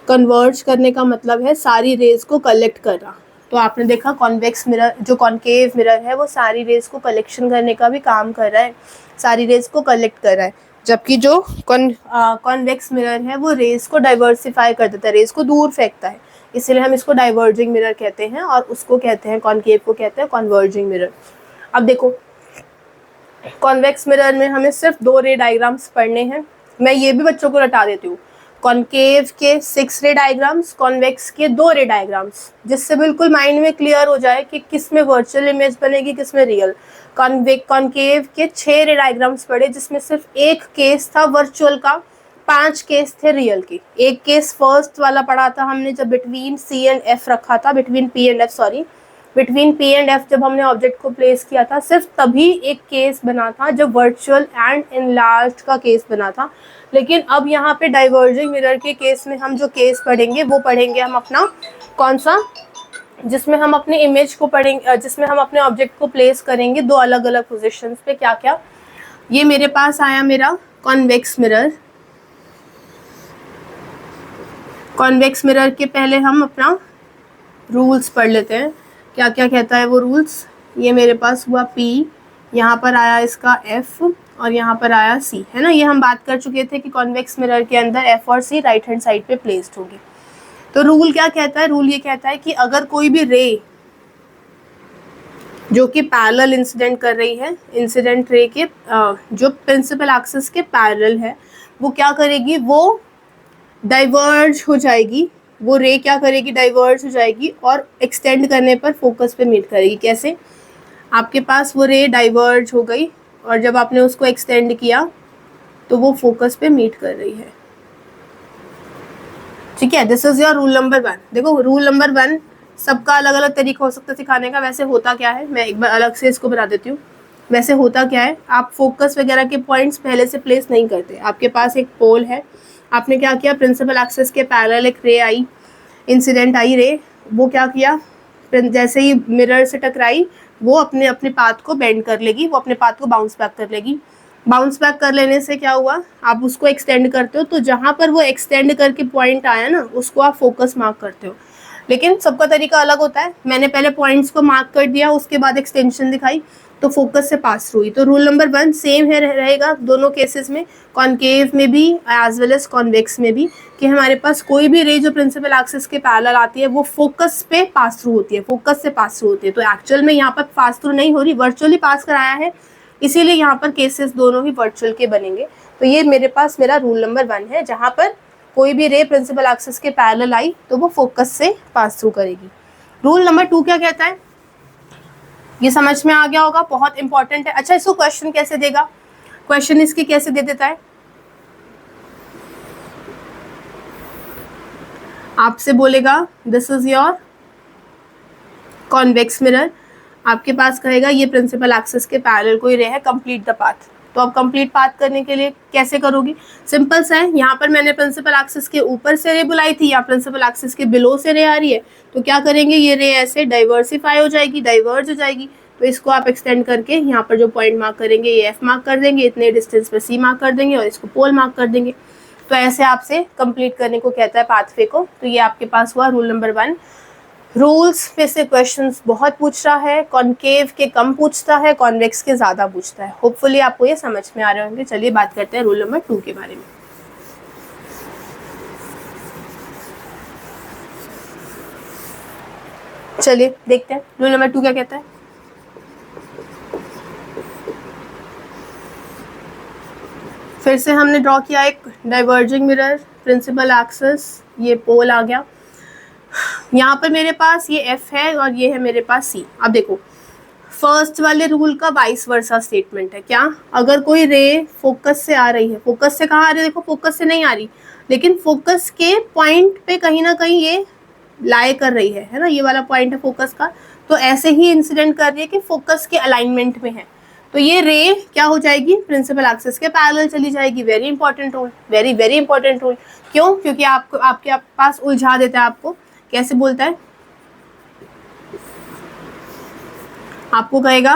S1: कन्वर्ज करने का मतलब है सारी रेज को कलेक्ट करना। तो आपने देखा कॉन्वेक्स मिरर, जो कॉन्केव मिरर है, वो सारी रेज को कलेक्शन करने का भी काम कर रहा है, सारी रेज को कलेक्ट कर रहा है। जबकि जो कॉन्वेक्स मिरर है वो रेज को डाइवर्सिफाई कर देता है, रेज को दूर फेंकता है, इसलिए हम इसको डाइवर्जिंग मिरर कहते हैं। और उसको कहते हैं, कॉन्केव को कहते हैं कन्वर्जिंग मिरर। अब देखो, कॉन्वेक्स मिरर में हमें सिर्फ 2 रे डायग्राम्स पढ़ने हैं। मैं ये भी बच्चों को रटा देती हूँ, कॉन्केव के 6 रे डायग्राम्स, कॉन्वेक्स के 2 रे डायग्राम्स, जिससे बिल्कुल माइंड में क्लियर हो जाए कि किस में वर्चुअल इमेज बनेगी, किस में रियल। कॉन्केव के 6 रे डायग्राम्स पढ़े, जिसमें सिर्फ एक केस था वर्चुअल का, 5 केस थे रियल के। एक केस फर्स्ट वाला पढ़ा था हमने जब बिटवीन सी एंड एफ रखा था, बिटवीन पी एंड एफ जब हमने ऑब्जेक्ट को प्लेस किया था, सिर्फ तभी एक केस बना था जब वर्चुअल एंड एनलार्ज्ड का केस बना था। लेकिन अब यहाँ पे डाइवर्जिंग मिरर के केस में हम जो केस पढ़ेंगे वो पढ़ेंगे हम अपना कौन सा, जिसमें हम अपने इमेज को पढ़ेंगे, जिसमें हम अपने ऑब्जेक्ट को प्लेस करेंगे 2 अलग अलग पोजिशंस पे। क्या क्या, ये मेरे पास आया मेरा कॉन्वेक्स मिरर। कॉन्वेक्स मिरर के पहले हम अपना रूल्स पढ़ लेते हैं, क्या क्या कहता है वो रूल्स। ये मेरे पास हुआ P, यहाँ पर आया इसका F और यहाँ पर आया C, है ना। ये हम बात कर चुके थे कि कॉन्वेक्स मिरर के अंदर F और C राइट हैंड साइड पे प्लेस्ड होगी। तो रूल क्या कहता है, रूल ये कहता है कि अगर कोई भी रे जो कि पैरेलल इंसिडेंट कर रही है, इंसिडेंट रे के जो प्रिंसिपल एक्सिस के पैरेलल है, वो क्या करेगी, वो डाइवर्ज हो जाएगी। वो रे क्या करेगी, डाइवर्ज हो जाएगी और एक्सटेंड करने पर फोकस पे मीट करेगी। कैसे, आपके पास वो रे डाइवर्ज हो गई और जब आपने उसको एक्सटेंड किया तो वो फोकस पे मीट कर रही है, ठीक है। This is your rule number 1। देखो, रूल नंबर 1 सबका अलग अलग तरीका हो सकता है सिखाने का। वैसे होता क्या है, मैं एक बार अलग से इसको बता देती हूँ। वैसे होता क्या है, आप फोकस वगैरह के पॉइंट्स पहले से प्लेस नहीं करते। आपके पास एक पोल है, आपने क्या किया, प्रिंसिपल एक्सिस के पैरेलल एक रे आई, इंसिडेंट आई रे, वो क्या किया, जैसे ही मिरर से टकराई वो अपने अपने पाथ को बेंड कर लेगी, वो अपने पाथ को बाउंस बैक कर लेगी। बाउंस बैक कर लेने से क्या हुआ, आप उसको एक्सटेंड करते हो, तो जहाँ पर वो एक्सटेंड करके पॉइंट आया ना, उसको आप फोकस मार्क करते हो। लेकिन सबका तरीका अलग होता है। मैंने पहले पॉइंट्स को मार्क कर दिया, उसके बाद एक्सटेंशन दिखाई, तो फोकस से पास थ्रू हुई। तो रूल नंबर 1 सेम है रहेगा दोनों केसेस में, कॉनकेव में भी एज वेल एज कॉन्वेक्स में भी, कि हमारे पास कोई भी रे जो प्रिंसिपल एक्सिस के पैरेलल आती है वो फोकस पे पास थ्रू होती है, फोकस से पास थ्रू होती है। तो एक्चुअल में यहाँ पर पास थ्रू नहीं हो रही, वर्चुअली पास कराया है, इसीलिए यहाँ पर केसेस दोनों ही वर्चुअल के बनेंगे। तो ये मेरे पास मेरा रूल नंबर 1 है, जहाँ पर कोई भी रे प्रिंसिपल एक्सिस के पैरेलल आई तो वो फोकस से पास थ्रू करेगी। रूल नंबर 2 क्या कहता है, ये समझ में आ गया होगा, बहुत इंपॉर्टेंट है। अच्छा, इसको क्वेश्चन कैसे देगा, क्वेश्चन इसके कैसे दे देता है, आपसे बोलेगा this is your convex mirror, आपके पास कहेगा ये प्रिंसिपल एक्सिस के पैरेलल कोई रे है, कंप्लीट द पाथ। तो अब कंप्लीट पाथ करने के लिए कैसे करोगी, सिंपल सा है, यहाँ पर मैंने प्रिंसिपल एक्सिस के ऊपर से रे बुलाई थी, या प्रिंसिपल एक्सिस के बिलो से रे आ रही है, तो क्या करेंगे, ये रे ऐसे डाइवर्सिफाई हो जाएगी, डाइवर्ज हो जाएगी। तो इसको आप एक्सटेंड करके यहाँ पर जो पॉइंट मार्क करेंगे ये एफ मार्क कर देंगे, इतने डिस्टेंस पर सी मार्क कर देंगे और इसको पोल मार्क कर देंगे। तो ऐसे आपसे कंप्लीट करने को कहता है पाथवे को। तो ये आपके पास हुआ रूल नंबर 1। रूल्स पे से क्वेश्चंस बहुत पूछ रहा है, कॉनकेव के कम पूछता है, कॉन्वेक्स के ज़्यादा पूछता है। होपफुली आपको ये समझ में आ रहे होंगे। चलिए बात करते हैं रूल नंबर 2 के बारे में। चलिए देखते हैं रूल नंबर 2 क्या कहता है। फिर से हमने ड्रॉ किया एक डाइवर्जिंग मिरर, प्रिंसिपल एक्सिस, ये पोल आ गया, यहाँ पर मेरे पास ये F है और ये है मेरे पास C। अब देखो फर्स्ट वाले रूल का वाइस वर्सा स्टेटमेंट है, क्या, अगर कोई रे फोकस से आ रही है, फोकस से कहाँ आ रही है, देखो फोकस से नहीं आ रही, लेकिन फोकस के पॉइंट पे कहीं ना कहीं ये लाई कर रही है ना, ये वाला पॉइंट है फोकस का, तो ऐसे ही इंसिडेंट कर रही है कि फोकस के अलाइनमेंट में है, तो ये रे क्या हो जाएगी, प्रिंसिपल एक्सिस के पैरेलल चली जाएगी। Very important rule, very very important rule. क्यों, क्योंकि आपको आपके पास उलझा देता है, आपको कैसे बोलता है, आपको कहेगा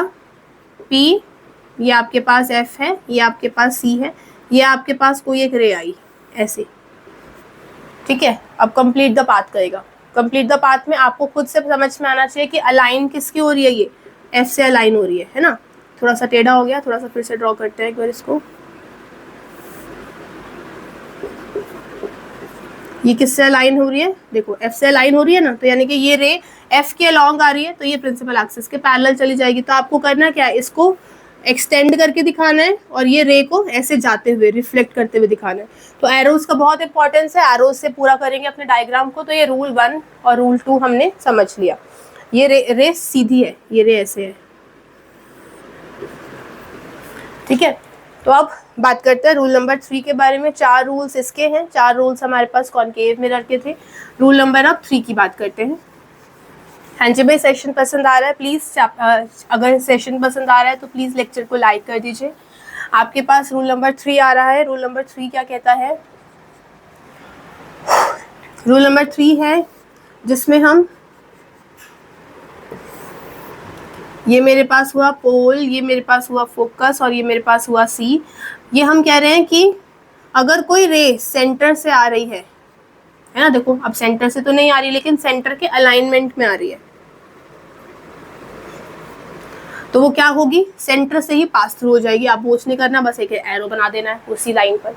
S1: P, ये आपके पास F है, ये आपके पास C है, ये आपके पास कोई एक रे आई ऐसे, ठीक है। अब कंप्लीट द पाथ करेगा। कंप्लीट द पाथ में आपको खुद से समझ में आना चाहिए कि अलाइन किसकी हो रही है, ये F से अलाइन हो रही है ना। थोड़ा सा टेढ़ा हो गया, थोड़ा सा फिर से ड्रॉ करते हैं एक बार इसको। ये किससे अलाइन हो रही है, देखो F से अलाइन हो रही है ना, तो यानी कि ये रे F के अलॉन्ग आ रही है, तो ये प्रिंसिपल एक्सिस के पैरेलल चली जाएगी। तो आपको करना क्या है, इसको एक्सटेंड करके दिखाना है और ये रे को ऐसे जाते हुए रिफ्लेक्ट करते हुए दिखाना है। तो एरोज का बहुत इंपॉर्टेंस है, एरोज से पूरा करेंगे अपने डायग्राम को। तो ये रूल 1 और रूल 2 हमने समझ लिया। ये रे सीधी है, ये रे ऐसे है, ठीक है। तो अब बात करते हैं रूल नंबर 3 के बारे में। 4 रूल्स इसके हैं, 4 रूल्स हमारे पास कॉनकेव मिरर के थे। रूल नंबर अब 3 की बात करते हैं। हाँ जी भाई, सेशन पसंद आ रहा है प्लीज़, अगर सेशन पसंद आ रहा है तो प्लीज़ लेक्चर को लाइक कर दीजिए। आपके पास रूल नंबर 3 आ रहा है। रूल नंबर 3 क्या कहता है, रूल नंबर 3 है जिसमें हम, ये मेरे पास हुआ पोल, ये मेरे पास हुआ फोकस और ये मेरे पास हुआ C। ये हम कह रहे हैं कि अगर कोई रे सेंटर से आ रही है ना, देखो अब सेंटर से तो नहीं आ रही लेकिन सेंटर के अलाइनमेंट में आ रही है, तो वो क्या होगी, सेंटर से ही पास थ्रू हो जाएगी। आप वो नहीं करना, बस एक एरो बना देना है उसी लाइन पर।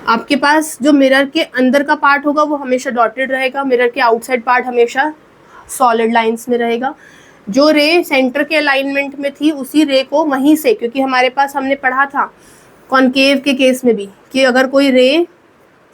S1: आपके पास जो मिरर के अंदर का पार्ट होगा वो हमेशा डॉटेड रहेगा, मिरर के आउटसाइड पार्ट हमेशा सॉलिड लाइंस में रहेगा। जो रे सेंटर के अलाइनमेंट में थी उसी रे को वहीं से, क्योंकि हमारे पास हमने पढ़ा था कॉनकेव के केस में भी कि अगर कोई रे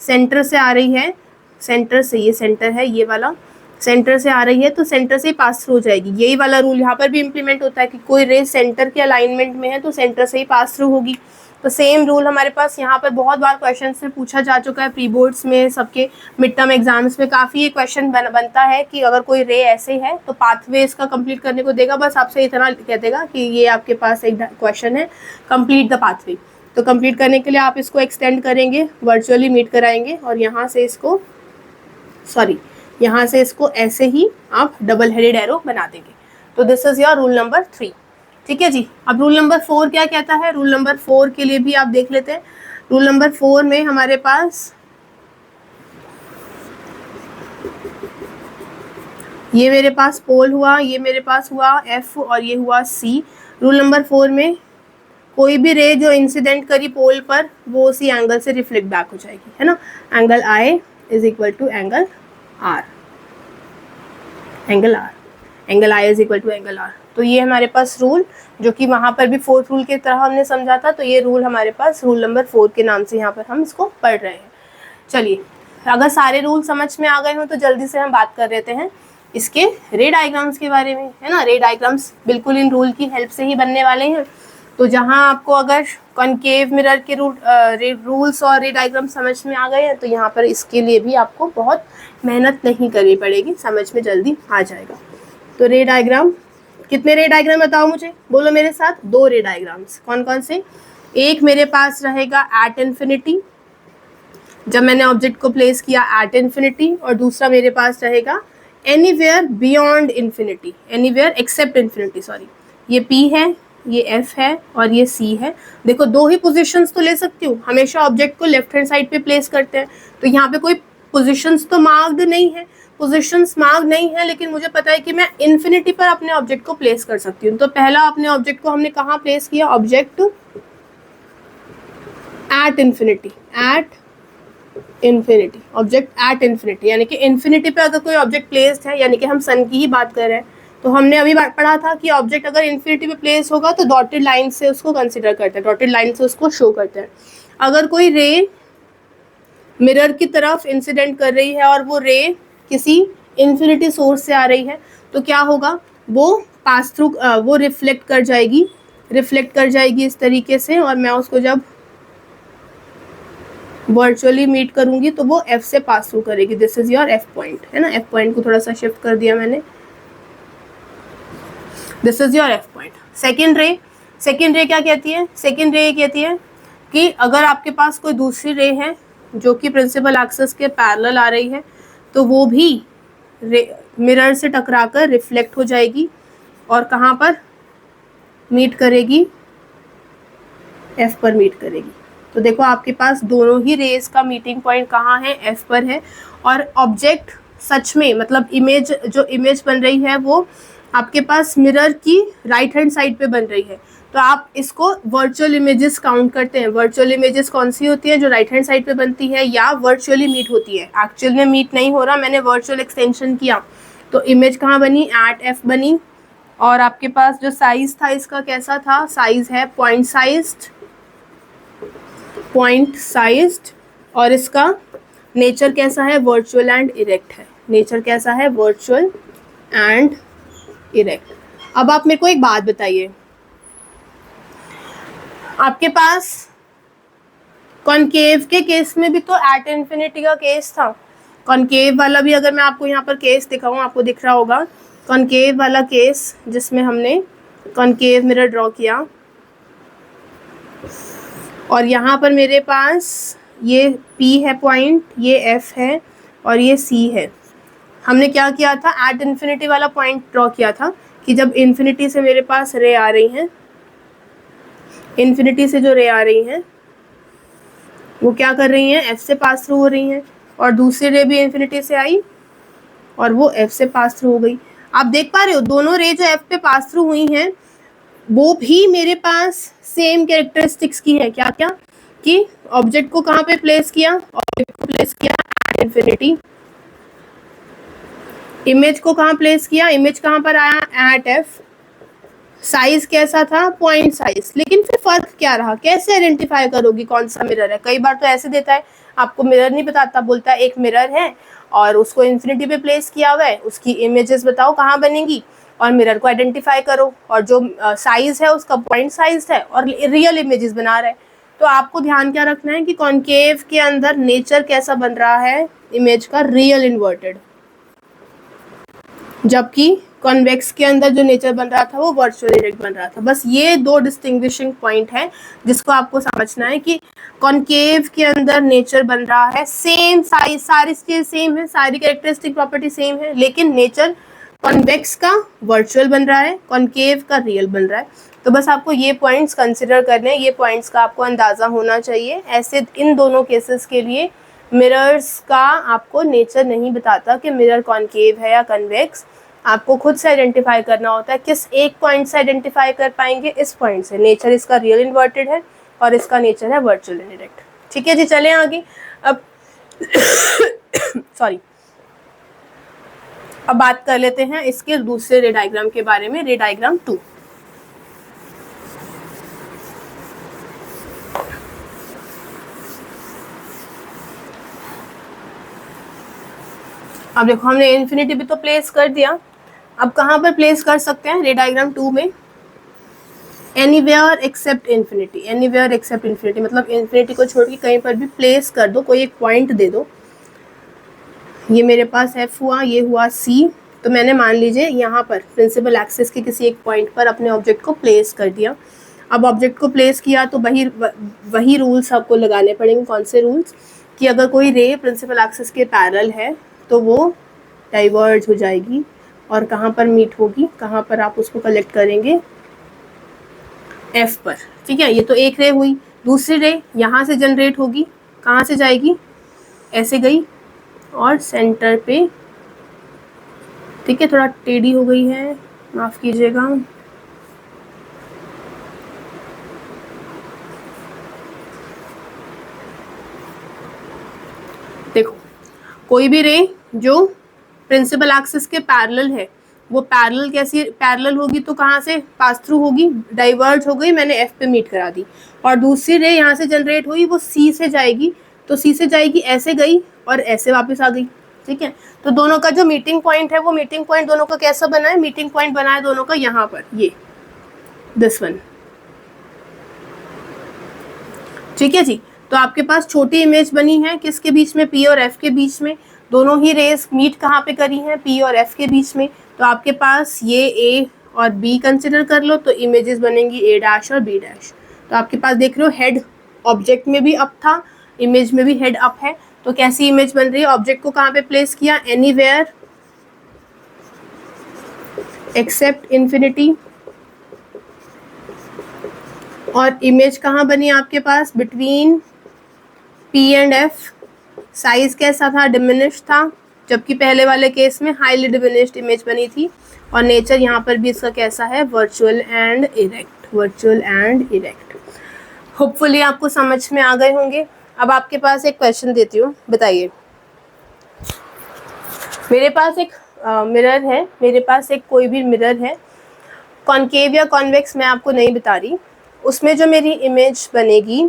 S1: सेंटर से आ रही है, सेंटर से, ये सेंटर है ये वाला, सेंटर से आ रही है तो सेंटर से ही पास थ्रू हो जाएगी। यही वाला रूल यहाँ पर भी इम्प्लीमेंट होता है कि कोई रे सेंटर के अलाइनमेंट में है तो सेंटर से ही पास थ्रू होगी। तो सेम रूल हमारे पास यहाँ पर बहुत बार क्वेश्चन से पूछा जा चुका है, प्री बोर्ड्स में, सबके मिड टर्म एग्जाम्स में काफ़ी ये क्वेश्चन बनता है कि अगर कोई रे ऐसे है तो पाथवे इसका कंप्लीट करने को देगा। बस आपसे इतना कह देगा कि ये आपके पास एक क्वेश्चन है, कंप्लीट द पाथवे। तो कंप्लीट करने के लिए आप इसको एक्सटेंड करेंगे, वर्चुअली मीट कराएंगे और यहाँ से इसको, यहाँ से इसको ऐसे ही आप डबल हेडेड एरो बना देंगे। तो this is your rule number 3, ठीक है जी। अब रूल नंबर 4 क्या कहता है, रूल नंबर 4 के लिए भी आप देख लेते हैं। रूल नंबर 4 में हमारे पास ये मेरे पास पोल हुआ, ये मेरे पास हुआ F और ये हुआ C। रूल नंबर 4 में कोई भी रे जो इंसिडेंट करी पोल पर वो उसी एंगल से रिफ्लेक्ट बैक हो जाएगी, है ना। Angle I is equal to angle R, angle I is equal to angle R। तो ये हमारे पास रूल, जो कि वहाँ पर भी फोर्थ रूल की तरह हमने समझा था, तो ये रूल हमारे पास रूल नंबर 4 के नाम से यहाँ पर हम इसको पढ़ रहे हैं। चलिए, अगर सारे रूल समझ में आ गए हो तो जल्दी से हम बात कर लेते हैं इसके रे डायग्राम्स के बारे में, है ना। रे डायग्राम्स बिल्कुल इन रूल की हेल्प से ही बनने वाले हैं। तो जहाँ आपको अगर कॉनकेव मिरर के रूल्स और रे डायग्राम समझ में आ गए हैं, तो यहाँ पर इसके लिए भी आपको बहुत मेहनत नहीं करनी पड़ेगी, समझ में जल्दी आ जाएगा। तो रे डायग्राम, कितने रे डायग्राम बताओ मुझे, बोलो मेरे साथ। 2 रे डायग्राम्स। कौन कौन से? एक मेरे पास रहेगा एट इन्फिनिटी, जब मैंने ऑब्जेक्ट को प्लेस किया एट इन्फिनिटी, और दूसरा मेरे पास रहेगा anywhere beyond infinity, anywhere except infinity, sorry. ये P है, ये F है और ये C है। देखो 2 ही पोजीशंस तो ले सकती हूँ, हमेशा ऑब्जेक्ट को लेफ्ट हैंड साइड पे प्लेस करते हैं, तो यहाँ पे कोई पोजीशंस तो मार्क्ड नहीं है, पोजीशंस मार्क्ड नहीं है, लेकिन मुझे पता है कि मैं इन्फिनिटी पर अपने ऑब्जेक्ट को प्लेस कर सकती हूँ। तो पहला अपने ऑब्जेक्ट को हमने कहाँ प्लेस किया? Object at infinity, at infinity, object at infinity, यानी कि इन्फिनिटी पे अगर कोई ऑब्जेक्ट प्लेस्ड है, यानी कि हम सन की ही बात कर रहे हैं, तो हमने अभी पढ़ा था कि ऑब्जेक्ट अगर इन्फिनिटी पे प्लेस होगा तो डॉटेड लाइन से उसको कंसिडर करते हैं, डॉटेड लाइन से उसको शो करते हैं। अगर कोई रे मिरर की तरफ इंसिडेंट कर रही है और वो रे किसी इन्फिनिटी सोर्स से आ रही है, तो क्या होगा? वो पास थ्रू, वो रिफ्लेक्ट कर जाएगी इस तरीके से, और मैं उसको जब वर्चुअली मीट करूंगी तो वो F से पास थ्रू करेगी। This is your F point, है ना। F पॉइंट को थोड़ा सा शिफ्ट कर दिया मैंने, this is your F point. Second रे क्या कहती है? सेकेंड रे कहती है कि अगर आपके पास कोई दूसरी रे है जो कि प्रिंसिपल एक्सिस के पैरेलल आ रही है, तो वो भी मिरर से टकराकर रिफ्लेक्ट हो जाएगी और कहाँ पर मीट करेगी? F पर मीट करेगी। तो देखो आपके पास दोनों ही रेस का मीटिंग पॉइंट कहाँ है? F पर है। और ऑब्जेक्ट सच में, मतलब इमेज, जो इमेज बन रही है वो आपके पास मिरर की राइट हैंड साइड पे बन रही है। तो आप इसको वर्चुअल इमेजेस काउंट करते हैं। वर्चुअल इमेजेस कौन सी होती है? जो राइट हैंड साइड पे बनती है या वर्चुअली मीट होती है। एक्चुअल में मीट नहीं हो रहा, मैंने वर्चुअल एक्सटेंशन किया, तो इमेज कहाँ बनी? एट F बनी। और आपके पास जो साइज था इसका कैसा था? साइज है पॉइंट साइज्ड, और इसका नेचर कैसा है? वर्चुअल एंड इरेक्ट है। नेचर कैसा है? Virtual and erect. अब आप मेरे को एक बात बताइए, आपके पास कॉनकेव के केस में भी तो एट इन्फिनिटी का केस था। कॉनकेव वाला भी अगर मैं आपको यहाँ पर केस दिखाऊँ, आपको दिख रहा होगा कॉनकेव वाला केस, जिसमें हमने कॉनकेव मिरर ड्रॉ किया, और यहाँ पर मेरे पास ये P है पॉइंट, ये F है और ये C है। हमने क्या किया था? एट इन्फिनिटी वाला पॉइंट ड्रॉ किया था कि जब इन्फिनिटी से मेरे पास रे आ रही हैं, इन्फिनिटी से जो रे आ रही हैं वो क्या कर रही हैं? F से पास थ्रू हो रही हैं, और दूसरी रे भी इन्फिनिटी से आई और वो F से पास थ्रू हो गई। आप देख पा रहे हो दोनों रे जो F पे पास थ्रू हुई हैं वो भी मेरे पास सेम कैरेक्टरिस्टिक्स की है। क्या क्या? कि ऑब्जेक्ट को कहाँ पे प्लेस किया? ऑब्जेक्ट को प्लेस किया एट इन्फिनिटी। इमेज को कहाँ प्लेस किया? इमेज कहाँ पर आया? Eight F। साइज कैसा था? Point size. लेकिन फिर फर्क क्या रहा? कैसे आइडेंटिफाई करोगी कौन सा मिरर है? कई बार तो ऐसे देता है, आपको मिरर नहीं बताता, बोलता है एक मिरर है और उसको इन्फिनिटी पे प्लेस किया हुआ है, उसकी इमेजेस बताओ कहाँ बनेंगी और मिरर को आइडेंटिफाई करो, और जो साइज है उसका पॉइंट साइज है और रियल इमेजेस बना रहा है। तो आपको ध्यान क्या रखना है कि कॉनकेव के अंदर नेचर कैसा बन रहा है इमेज का? रियल इन्वर्टेड, जबकि कॉन्वेक्स के अंदर जो नेचर बन रहा था वो वर्चुअल इरेक्ट बन रहा था। बस ये 2 डिस्टिंग्विशिंग पॉइंट है जिसको आपको समझना है कि कॉनकेव के अंदर नेचर बन रहा है सेम साइज, सारी चीज सेम है, सारी कैरेक्टरिस्टिक प्रॉपर्टी सेम है, लेकिन नेचर कॉन्वेक्स का वर्चुअल बन रहा है, कॉनकेव का रियल बन रहा है। तो बस आपको ये पॉइंट्स कंसिडर करने हैं, ये पॉइंट्स का आपको अंदाजा होना चाहिए। ऐसे इन दोनों केसेस के लिए मिरर्स का आपको नेचर नहीं बताता कि मिरर कॉनकेव है या कन्वेक्स, आपको खुद से आइडेंटिफाई करना होता है। किस एक पॉइंट से आइडेंटिफाई कर पाएंगे? इस पॉइंट से। नेचर इसका रियल इन्वर्टेड है और इसका नेचर है वर्चुअल इनडायरेक्ट। ठीक है जी, चलें आगे। अब सॉरी, अब बात कर लेते हैं इसके दूसरे रे डायग्राम के बारे में, रे डायग्राम 2। अब देखो, हमने इन्फिनिटी भी तो प्लेस कर दिया, अब कहाँ पर प्लेस कर सकते हैं रे डायग्राम 2 में? Anywhere except infinity. Anywhere except infinity मतलब इन्फिनिटी को छोड़ के कहीं पर भी प्लेस कर दो, कोई एक पॉइंट दे दो। ये मेरे पास F हुआ, ये हुआ C, तो मैंने मान लीजिए यहाँ पर प्रिंसिपल एक्सिस के किसी एक पॉइंट पर अपने ऑब्जेक्ट को प्लेस कर दिया। अब ऑब्जेक्ट को प्लेस किया तो वही रूल्स आपको लगाने पड़ेंगे। कौन से रूल्स? कि अगर कोई रे प्रिंसिपल एक्सिस के पैरेलल है तो वो डाइवर्ज हो जाएगी और कहाँ पर मीट होगी, कहाँ पर आप उसको कलेक्ट करेंगे? F पर। ठीक है, ये तो एक रे हुई। दूसरी रे यहाँ से जनरेट होगी, कहाँ से जाएगी? ऐसे गई और सेंटर पे, ठीक है, थोड़ा टेढ़ी हो गई है, माफ़ कीजिएगा। देखो, कोई भी रे जो प्रिंसिपल एक्सिस के पैरेलल है, वो पैरेलल कैसी पैरेलल होगी? तो कहाँ से पास थ्रू होगी? डाइवर्ज हो गई, मैंने F पे मीट करा दी। और दूसरी रे यहाँ से जनरेट हुई, वो C से जाएगी, तो C से जाएगी, ऐसे गई और ऐसे वापस आ गई। ठीक है, तो दोनों का जो मीटिंग पॉइंट है, वो मीटिंग पॉइंट दोनों का कैसा बना है? मीटिंग पॉइंट बना है दोनों का यहाँ पर, ये दिस वन। ठीक है जी, तो आपके पास छोटी इमेज बनी है किसके बीच में? P और F के बीच में। दोनों ही रेस मीट कहाँ पे करी हैं? P और F के बीच में। तो आपके पास ये A और B कंसिडर कर लो, तो इमेजेस बनेंगी A डैश और B डैश। तो आपके पास देख रहे हो हेड ऑब्जेक्ट में भी अप था, इमेज में भी हेड अप है। तो कैसी इमेज बन रही है? ऑब्जेक्ट को कहाँ पे प्लेस किया? Anywhere except infinity. और इमेज कहाँ बनी आपके पास? Between P and F। Size कैसा था? डिमिनिश था, जबकि पहले वाले केस में हाईली डिमिनिश्ड इमेज बनी थी। और नेचर यहाँ पर भी इसका कैसा है? Virtual and erect. Virtual and erect. Hopefully आपको समझ में आ गए होंगे। अब आपके पास एक क्वेश्चन देती हूँ, बताइए। मेरे पास एक मिरर है, मेरे पास एक कोई भी मिरर है, कॉनकेव या कॉन्वेक्स मैं आपको नहीं बता रही। उसमें जो मेरी इमेज बनेगी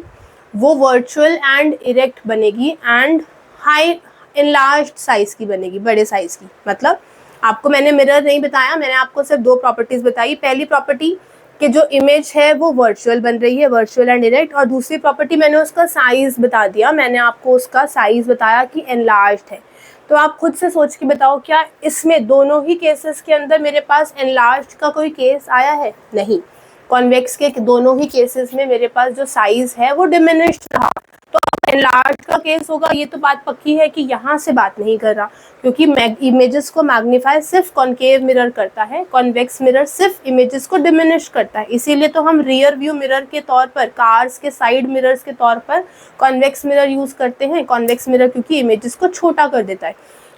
S1: वो वर्चुअल एंड इरेक्ट बनेगी एंड हाई इनलार्ज्ड साइज की बनेगी, बड़े साइज की। मतलब आपको मैंने मिरर नहीं बताया, मैंने आपको सिर्फ दो प्रॉपर्टीज बताई। पहली प्रॉपर्टी कि जो इमेज है वो वर्चुअल बन रही है, वर्चुअल एंड इरेक्ट। और दूसरी प्रॉपर्टी मैंने उसका साइज बता दिया, मैंने आपको उसका साइज बताया कि एनलार्ज्ड है। तो आप खुद से सोच के बताओ, क्या इसमें दोनों ही केसेस के अंदर मेरे पास एनलार्ज्ड का कोई केस आया है? नहीं। कॉन्वेक्स के दोनों ही केसेस में मेरे पास जो साइज है वो डिमिनिश्ड रहा। तो एनलार्ज का केस होगा, ये तो बात पक्की है कि यहाँ से बात नहीं कर रहा, क्योंकि इमेजेस को मैग्नीफाई सिर्फ कॉनकेव मिरर करता है, कॉन्वेक्स मिरर सिर्फ इमेजेस को डिमिनिश करता है। इसीलिए तो हम रियर व्यू मिरर के तौर पर, कार्स के साइड मिरर्स के तौर पर कॉन्वेक्स मिरर यूज करते हैं। कॉन्वेक्स मिरर क्योंकि इमेजेस को छोटा कर देता है।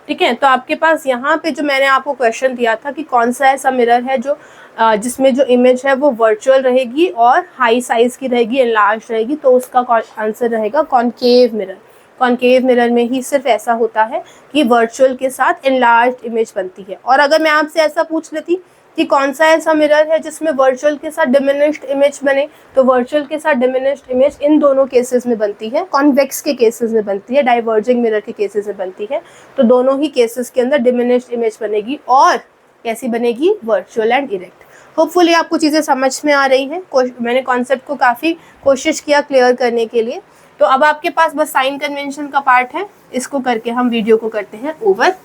S1: ठीक है, तो आपके पास यहाँ पे जो मैंने आपको क्वेश्चन दिया था कि कौन सा ऐसा मिरर है जो जिसमें जो इमेज है वो वर्चुअल रहेगी और हाई साइज की रहेगी, एनलार्ज रहेगी, तो उसका आंसर रहेगा कॉनकेव मिरर। कॉनकेव मिरर में ही सिर्फ ऐसा होता है कि वर्चुअल के साथ एनलार्ज इमेज बनती है। और अगर मैं आपसे ऐसा पूछ लेती कि कौन सा ऐसा मिरर है जिसमें वर्चुअल के साथ डिमिनिश्ड इमेज बने, तो वर्चुअल के साथ डिमिनिश्ड इमेज इन दोनों केसेस में बनती है, कॉन्वेक्स के केसेस में बनती है, डाइवर्जिंग मिरर के केसेस में बनती है। तो दोनों ही केसेस के अंदर डिमिनिश्ड इमेज बनेगी और कैसी बनेगी? Virtual and erect. होपफुली आपको चीज़ें समझ में आ रही हैं। मैंने कॉन्सेप्ट को काफ़ी कोशिश किया क्लियर करने के लिए। तो अब आपके पास बस साइन कन्वेंशन का पार्ट है, इसको करके हम वीडियो को करते हैं ओवर।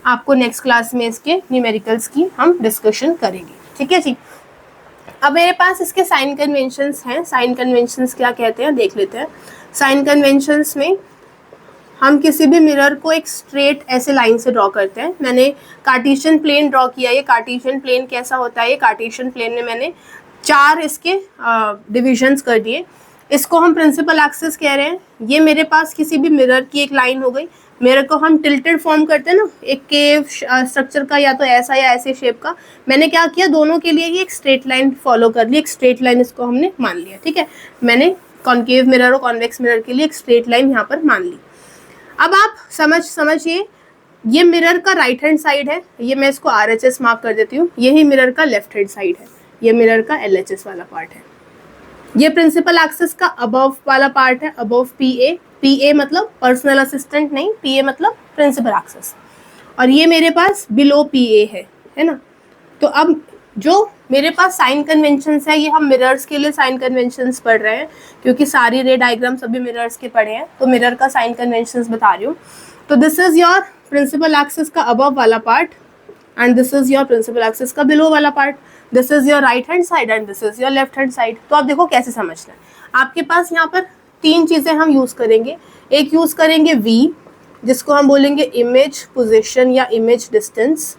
S1: आपको नेक्स्ट क्लास में इसके न्यूमेरिकल्स की हम डिस्कशन करेंगे। ठीक है जी। अब मेरे पास इसके साइन कन्वेंशंस हैं। साइन कन्वेंशंस क्या कहते हैं देख लेते हैं। साइन कन्वेंशंस में हम किसी भी मिरर को एक स्ट्रेट ऐसे लाइन से ड्रॉ करते हैं। मैंने कार्टेशियन प्लेन ड्रॉ किया। ये कार्टेशियन प्लेन कैसा होता है? ये कार्टेशियन प्लेन में मैंने 4 इसके डिविजन्स कर दिए। इसको हम प्रिंसिपल एक्सिस कह रहे हैं। ये मेरे पास किसी भी मिरर की एक लाइन हो गई। मिरर को हम टिल्टेड फॉर्म करते हैं ना, एक केव स्ट्रक्चर का, या तो ऐसा या ऐसे शेप का। मैंने क्या किया, दोनों के लिए ये एक स्ट्रेट लाइन फॉलो कर ली, एक स्ट्रेट लाइन इसको हमने मान लिया, ठीक है। मैंने कॉन्केव मिरर और कॉन्वेक्स मिरर के लिए एक स्ट्रेट लाइन यहाँ पर मान ली। अब आप समझिए, ये मिरर का राइट हैंड साइड है, ये मैं इसको RHS मार्क कर देती हूँ। यही मिरर का लेफ्ट हैंड साइड है, ये मिरर का LHS वाला पार्ट है। ये प्रिंसिपल एक्सिस का अबव वाला पार्ट है, अबव PA मतलब पर्सनल असिस्टेंट नहीं, PA मतलब प्रिंसिपल एक्सिस। और ये मेरे पास बिलो PA है ना। तो अब जो मेरे पास साइन कन्वेंशंस है, ये हम मिरर्स के लिए साइन कन्वेंशंस पढ़ रहे हैं, क्योंकि सारी रे डायग्राम सभी मिरर्स के पढ़े हैं, तो मिरर का साइन कन्वेंशंस बता रही हूँ। तो this is your principal axis का अबव वाला part, and this is your principal axis का बिलो वाला part. This is your right hand side and this is your left hand side. तो आप देखो कैसे समझना है। आपके पास यहाँ पर 3 चीजें हम यूज करेंगे। एक यूज करेंगे V, जिसको हम बोलेंगे इमेज पोजीशन या इमेज डिस्टेंस।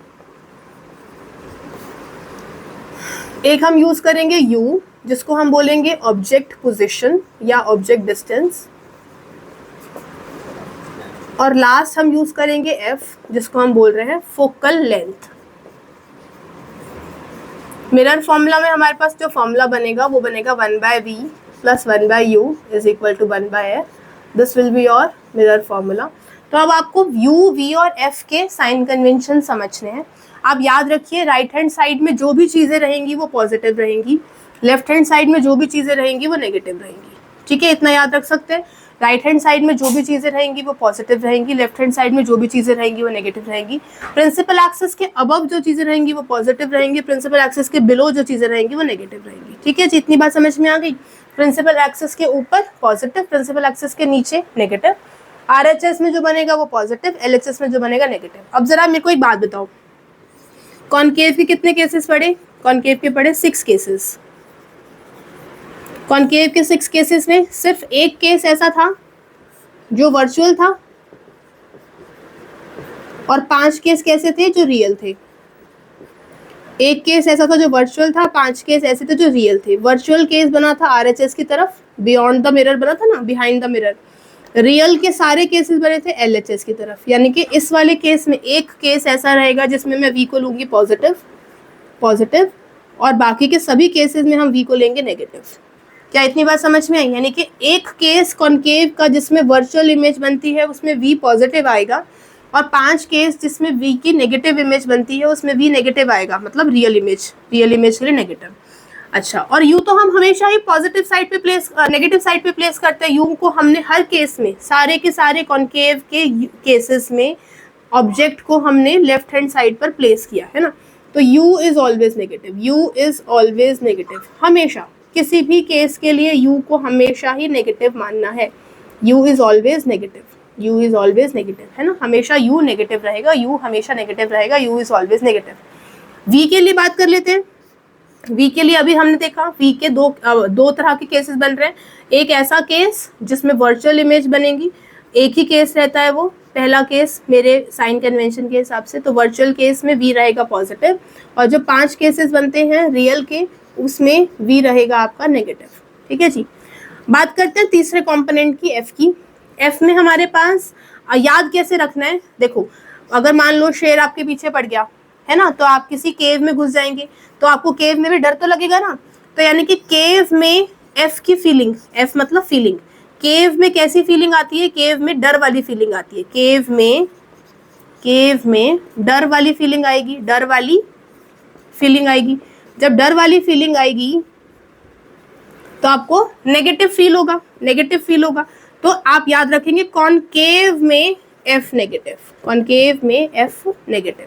S1: एक हम यूज करेंगे U, जिसको हम बोलेंगे ऑब्जेक्ट पोजीशन या ऑब्जेक्ट डिस्टेंस। और लास्ट हम यूज करेंगे F, जिसको हम बोल रहे हैं फोकल लेंथ। मिरर फॉर्मूला में हमारे पास जो फॉर्मूला बनेगा वो बनेगा 1/V + 1/U is equal to 1/F। This will be your mirror formula. तो अब आपको U, V और F के साइन कन्वेंशन समझने हैं। आप याद रखिए, राइट हैंड साइड में जो भी चीज़ें रहेंगी वो पॉजिटिव रहेंगी, लेफ्ट हैंड साइड में जो भी चीज़ें रहेंगी वो नेगेटिव रहेंगी, ठीक है। इतना याद रख सकते हैं। राइट हैंड साइड में जो भी चीज़ें रहेंगी वो पॉजिटिव रहेंगी, लेफ्ट हैंड साइड में जो भी चीज़ें रहेंगी वो नेगेटिव रहेंगी। प्रिंसिपल एक्सिस के अबव जो चीज़ें रहेंगी वो पॉजिटिव रहेंगी, प्रिंसिपल एक्सिस के बिलो जो चीज़ें रहेंगी वो नेगेटिव रहेंगी, ठीक है जी। इतनी बात समझ में आ गई। प्रिंसिपल एक्सिस के ऊपर पॉजिटिव, प्रिंसिपल एक्सिस के नीचे नेगेटिव। RHS में जो बनेगा वो पॉजिटिव, LHS में जो बनेगा नेगेटिव। अब जरा मेरे को एक बात बताओ, कॉनकेव के कितने केसेस पढ़े? कॉनकेव के पढ़े 6 केसेस। कॉनकेव के 6 केसेस में सिर्फ एक केस ऐसा था जो वर्चुअल था, और 5 केस कैसे थे? जो रियल थे। एक केस ऐसा था जो वर्चुअल था, 5 केस ऐसे थे जो रियल थे। वर्चुअल केस बना था RHS की तरफ, बियॉन्ड द मिरर बना था ना, बिहाइंड द मिरर। रियल के सारे केसेस बने थे LHS की तरफ। यानी कि इस वाले केस में एक केस ऐसा रहेगा जिसमें मैं V को लूंगी पॉजिटिव, और बाकी के सभी केसेस में हम V को लेंगे नेगेटिव। क्या इतनी बात समझ में आई? यानी कि एक केस कॉनकेव का जिसमें वर्चुअल इमेज बनती है उसमें V पॉजिटिव आएगा, और 5 केस जिसमें V की नेगेटिव इमेज बनती है उसमें V नेगेटिव आएगा, मतलब रियल इमेज के लिए नेगेटिव। अच्छा, और U तो हम हमेशा ही पॉजिटिव साइड पे प्लेस, नेगेटिव साइड पे प्लेस करते हैं। U को हमने हर केस में, सारे के सारे कॉनकेव के केसेस में ऑब्जेक्ट को हमने लेफ्ट हैंड साइड पर प्लेस किया है ना। तो U is always negative, U is always negative. हमेशा किसी भी केस के लिए U को हमेशा ही नेगेटिव मानना है। U is always negative, U is always negative, है ना। हमेशा U नेगेटिव रहेगा, U हमेशा नेगेटिव रहेगा, U is always negative. V के लिए बात कर लेते हैं। V के लिए अभी हमने देखा V के दो तरह के केसेस बन रहे हैं। एक ऐसा केस जिसमें वर्चुअल इमेज बनेगी, एक ही केस रहता है वो। पहला केस मेरे साइन कन्वेंशन के हिसाब से, तो वर्चुअल केस में V रहेगा पॉजिटिव, और जो 5 केसेस बनते हैं रियल के उसमें V रहेगा आपका नेगेटिव, ठीक है जी। बात करते हैं तीसरे कंपोनेंट की, F की। F में हमारे पास याद कैसे रखना है, देखो, अगर मान लो शेर आपके पीछे पड़ गया है ना, तो आप किसी केव में घुस जाएंगे, तो आपको केव में भी डर तो लगेगा ना। तो यानी कि केव में F की फीलिंग, F मतलब फीलिंग, केव में कैसी फीलिंग आती है? केव में डर वाली फीलिंग आती है। केव में डर वाली फीलिंग आएगी, डर वाली फीलिंग आएगी। जब डर वाली फीलिंग आएगी तो आपको नेगेटिव फील होगा, तो आप याद रखेंगे कॉनकेव में F नेगेटिव, कॉनकेव में F नेगेटिव,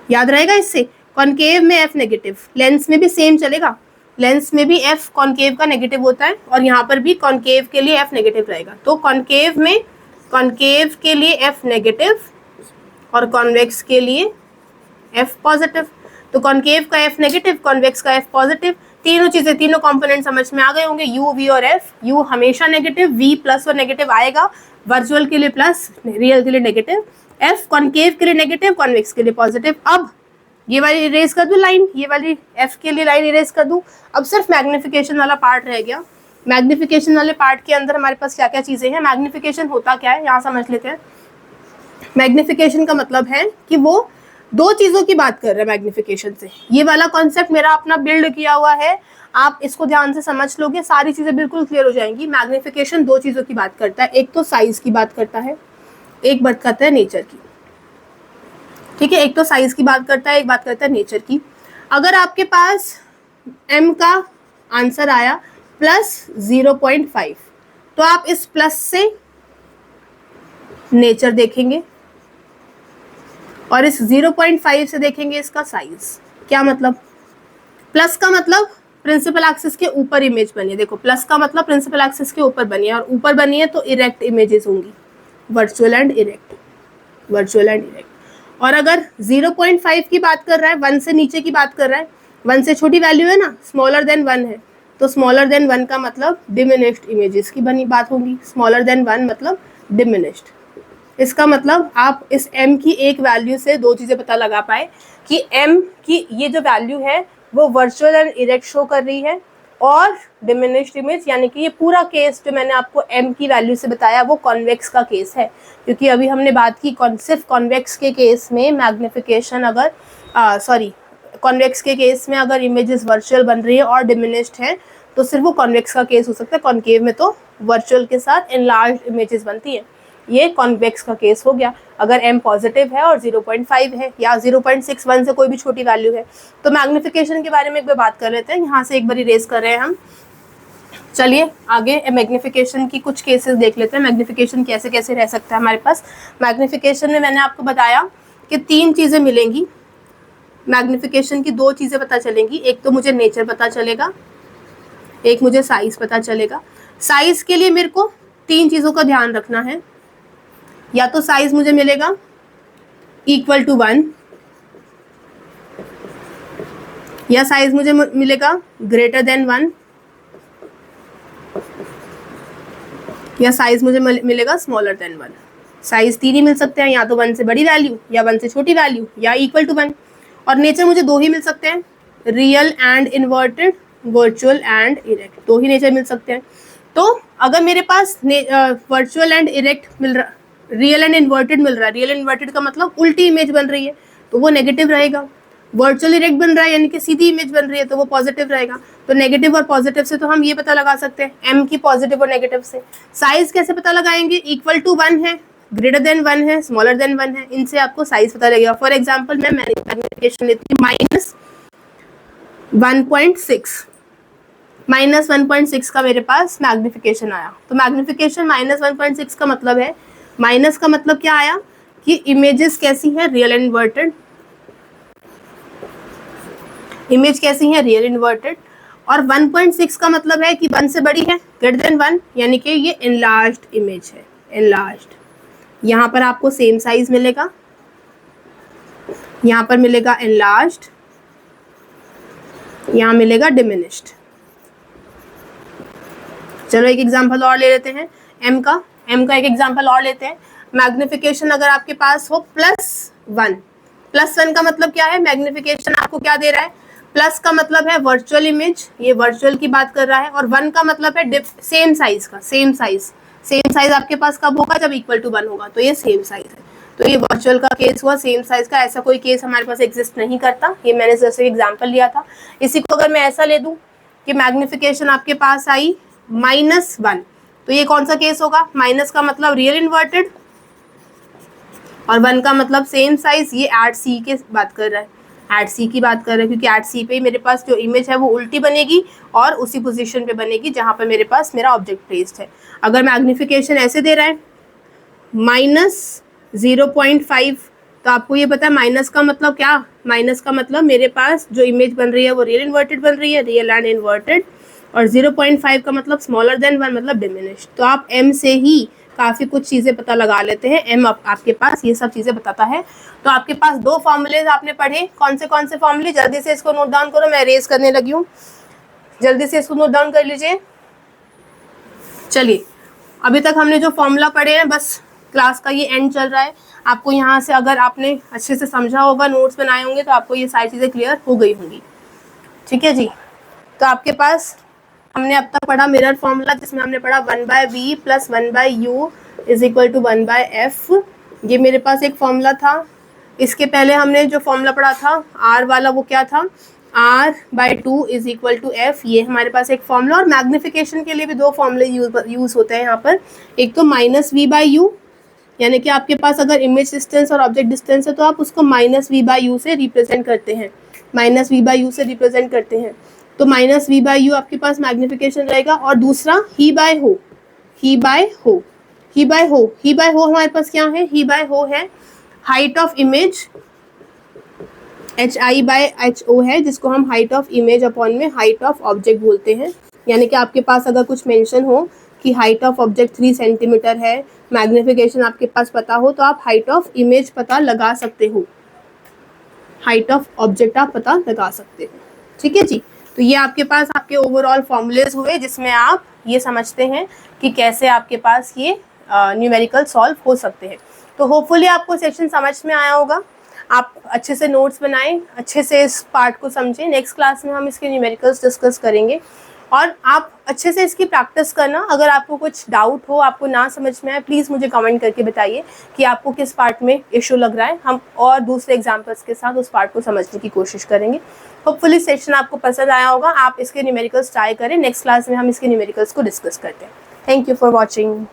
S1: याद रहेगा इससे। कॉनकेव में F नेगेटिव, लेंस में भी सेम चलेगा, लेंस में भी F कॉनकेव का नेगेटिव होता है, और यहाँ पर भी कॉनकेव के लिए F नेगेटिव रहेगा। तो कॉनकेव के लिए F नेगेटिव और कॉन्वेक्स के लिए F पॉजिटिव। तो कॉनकेव का F नेगेटिव, कॉन्वेक्स का F पॉजिटिव। तीनों चीजें, तीनों कंपोनेंट समझ में आ गए होंगे। U, V और F। U हमेशा नेगेटिव, V प्लस और नेगेटिव आएगा, वर्चुअल के लिए प्लस, रियल के लिए नेगेटिव। F कॉनकेव के लिए नेगेटिव, कॉन्वेक्स के लिए पॉजिटिव। अब ये वाली इरेज कर दूं लाइन, ये वाली F के लिए लाइन इरेज कर दूं। अब सिर्फ मैग्निफिकेशन वाला पार्ट रह गया। मैग्निफिकेशन वाले पार्ट के अंदर हमारे पास क्या क्या चीज़ें हैं। मैग्निफिकेशन होता क्या है यहाँ समझ लेते हैं। मैग्निफिकेशन का मतलब है कि वो दो चीज़ों की बात कर रहे हैं मैग्निफिकेशन से। ये वाला कॉन्सेप्ट मेरा अपना बिल्ड किया हुआ है, आप इसको ध्यान से समझ लोगे सारी चीज़ें बिल्कुल क्लियर हो जाएंगी। मैग्निफिकेशन दो चीज़ों की बात करता है, एक तो साइज की बात करता है, एक बात करता है नेचर की। ठीक है, एक तो साइज की बात करता है, एक बात करता है नेचर की। अगर आपके पास m का आंसर आया +0.5, तो आप इस प्लस से नेचर देखेंगे और इस 0.5 से देखेंगे इसका साइज। क्या मतलब? प्लस का मतलब प्रिंसिपल एक्सिस के ऊपर इमेज बनी है। देखो प्लस का मतलब प्रिंसिपल एक्सिस के ऊपर बनी है, और ऊपर बनी है तो इरेक्ट इमेजेस होंगी, virtual and erect, virtual and erect. और अगर 0.5 की बात कर रहा है, 1 से नीचे की बात कर रहा है, 1 से छोटी वैल्यू है ना, स्मॉलर देन 1 है, तो स्मॉलर देन 1 का मतलब डिमिनिश्ड इमेजेस की बनी बात होगी। स्मॉलर देन 1 मतलब डिमिनिश्ड। इसका मतलब आप इस m की एक वैल्यू से दो चीज़ें पता लगा पाए कि m की ये जो वैल्यू है वो वर्चुअल एंड इरेक्ट शो कर रही है, और डिमिनिश्ड इमेज यानी कि ये पूरा केस जो मैंने आपको m की वैल्यू से बताया वो कॉन्वेक्स का केस है। क्योंकि अभी हमने बात की सिर्फ कॉन्वेक्स के केस में मैग्निफिकेशन अगर कॉन्वेक्स के केस में अगर इमेजेस वर्चुअल बन रही है और डिमिनिश्ड है तो सिर्फ वो कॉन्वेक्स का केस हो सकता है। कॉन्केव में तो वर्चुअल के साथ एनलार्ज्ड इमेजेस बनती हैं, ये कॉन्वेक्स का केस हो गया अगर m पॉजिटिव है और 0.5 है या 0.61 से कोई भी छोटी वैल्यू है। तो मैग्निफिकेशन के बारे में एक बार बात कर लेते हैं, यहाँ से एक बार इरेज कर रहे हैं हम। चलिए आगे मैग्निफिकेशन की कुछ केसेस देख लेते हैं, मैग्निफिकेशन कैसे कैसे रह सकता है हमारे पास। मैग्निफिकेशन में मैंने आपको बताया कि 3 चीज़ें मिलेंगी। मैग्निफिकेशन की 2 चीज़ें पता चलेंगी, एक तो मुझे नेचर पता चलेगा, एक मुझे साइज पता चलेगा। साइज के लिए मेरे को 3 चीज़ों का ध्यान रखना है, या तो साइज मुझे मिलेगा इक्वल टू 1, या साइज मुझे मिलेगा ग्रेटर देन 1, या साइज मुझे मिलेगा स्मॉलर देन 1। साइज 3 ही मिल सकते हैं, या तो 1 से बड़ी वैल्यू, या 1 से छोटी वैल्यू, या इक्वल टू 1। और नेचर मुझे 2 ही मिल सकते हैं, real and inverted, virtual and erect, 2 ही नेचर मिल सकते हैं। तो अगर मेरे पास वर्चुअल एंड इरेक्ट मिल रहा, रियल एंड इन्वर्टेड मिल रहा है, रियल इन्वर्टेड का मतलब उल्टी इमेज बन रही है तो वो नेगेटिव रहेगा। वर्चुअल इरेक्ट बन रहा है यानी कि सीधी इमेज बन रही है तो वो पॉजिटिव रहेगा। तो नेगेटिव और पॉजिटिव से तो हम ये पता लगा सकते हैं m की पॉजिटिव और नेगेटिव से। साइज कैसे पता लगाएंगे? इक्वल टू 1 है, ग्रेटर देन 1 है, स्मॉलर देन 1 है, इनसे आपको साइज पता लगेगा। फॉर एग्जाम्पल मैं मैग्निफिकेशन लेती हूँ -1.6 का मेरे पास मैग्निफिकेशन आया। तो मैग्निफिकेशन -1.6 का मतलब है, माइनस का मतलब क्या आया कि इमेजेस कैसी हैं? Real and inverted. इमेज कैसी है? Real inverted. और 1.6 का मतलब है कि 1 से बड़ी है, ग्रेटर देन 1, यानी कि ये एनलार्ज्ड इमेज है, एनलार्ज्ड। यहाँ पर आपको सेम साइज मिलेगा, यहाँ पर मिलेगा एनलार्ज्ड, यहाँ मिलेगा डिमिनिश्ड। चलो एक एग्जांपल और ले लेते हैं m का एक एग्जांपल और लेते हैं। मैग्निफिकेशन अगर आपके पास हो +1, +1 का मतलब क्या है? मैग्निफिकेशन आपको क्या दे रहा है? प्लस का मतलब है वर्चुअल इमेज, ये वर्चुअल की बात कर रहा है, और 1 का मतलब है सेम साइज का, सेम साइज आपके पास कब होगा? जब इक्वल टू 1 होगा, तो ये सेम साइज है। तो ये वर्चुअल का केस हुआ, सेम साइज का ऐसा कोई केस हमारे पास एग्जिस्ट नहीं करता, ये मैंने जैसे एग्जाम्पल लिया था। इसी को अगर मैं ऐसा ले दूं कि मैग्निफिकेशन आपके पास आई -1, तो ये कौन सा केस होगा? माइनस का मतलब रियल इन्वर्टेड और 1 का मतलब सेम साइज, ये एट सी की बात कर रहा है, एट सी की बात कर रहे हैं, क्योंकि एट सी पे मेरे पास जो इमेज है वो उल्टी बनेगी और उसी पोजीशन पे बनेगी जहाँ पे मेरे पास मेरा ऑब्जेक्ट प्लेस्ड है। अगर मैग्निफिकेशन ऐसे दे रहा है -0.5, तो आपको ये पता है माइनस का मतलब क्या? माइनस का मतलब मेरे पास जो इमेज बन रही है वो रियल इन्वर्टेड बन रही है, रियल एंड इन्वर्टेड, और 0.5 का मतलब स्मॉलर देन 1 मतलब डिमिनिश्ड। तो आप m से ही काफ़ी कुछ चीज़ें पता लगा लेते हैं, m आपके पास ये सब चीज़ें बताता है। तो आपके पास 2 फॉर्मूलेज आपने पढ़े, कौन से फॉर्मूले? जल्दी से इसको नोट डाउन करो, मैं रेस करने लगी हूँ, जल्दी से इसको नोट डाउन कर लीजिए। चलिए अभी तक हमने जो फॉर्मूला पढ़े हैं, बस क्लास का ये एंड चल रहा है। आपको यहाँ से अगर आपने अच्छे से समझा होगा, नोट्स बनाए होंगे, तो आपको ये सारी चीज़ें क्लियर हो गई होंगी। ठीक है जी। तो आपके पास हमने अब तक पढ़ा मिरर फॉर्मूला, जिसमें हमने पढ़ा 1/v plus 1/u is equal to 1/f। ये मेरे पास एक फॉर्मूला था। इसके पहले हमने जो फॉर्मूला पढ़ा था r वाला, वो क्या था, r/2 is equal to f। ये हमारे पास एक फॉर्मूला। और मैग्निफिकेशन के लिए भी दो फॉर्मूले यूज होते हैं यहाँ पर। एक तो -v/u, यानी कि आपके पास अगर इमेज डिस्टेंस और ऑब्जेक्ट डिस्टेंस है तो आप उसको -v/u से रिप्रेजेंट करते हैं, -v/u से रिप्रेजेंट करते हैं। तो -v/u आपके पास मैग्निफिकेशन रहेगा। और दूसरा ही/हो, ही/हो हमारे पास क्या है, ही/हो है हाइट ऑफ इमेज, hi/ho है, जिसको हम हाइट ऑफ इमेज अपॉन में हाइट ऑफ ऑब्जेक्ट बोलते हैं। यानी कि आपके पास अगर कुछ मेंशन हो कि हाइट ऑफ ऑब्जेक्ट 3 सेंटीमीटर है, मैग्निफिकेशन आपके पास पता हो, तो आप हाइट ऑफ इमेज पता लगा सकते हो, हाइट ऑफ ऑब्जेक्ट आप पता लगा सकते हो। ठीक है जी। तो ये आपके पास आपके ओवरऑल फॉर्मूलेज हुए, जिसमें आप ये समझते हैं कि कैसे आपके पास ये न्यूमेरिकल सॉल्व हो सकते हैं। तो होपफुली आपको सेक्शन समझ में आया होगा। आप अच्छे से नोट्स बनाएं, अच्छे से इस पार्ट को समझें। नेक्स्ट क्लास में हम इसके न्यूमेरिकल्स डिस्कस करेंगे और आप अच्छे से इसकी प्रैक्टिस करना। अगर आपको कुछ डाउट हो, आपको ना समझ में आए, प्लीज़ मुझे कमेंट करके बताइए कि आपको किस पार्ट में इशू लग रहा है। हम और दूसरे एग्जाम्पल्स के साथ उस पार्ट को समझने की कोशिश करेंगे। होपफुली सेशन आपको पसंद आया होगा। आप इसके न्यूमेरिकल्स ट्राई करें। नेक्स्ट क्लास में हम इसके न्यूमेरिकल्स को डिस्कस करते हैं। Thank you for watching.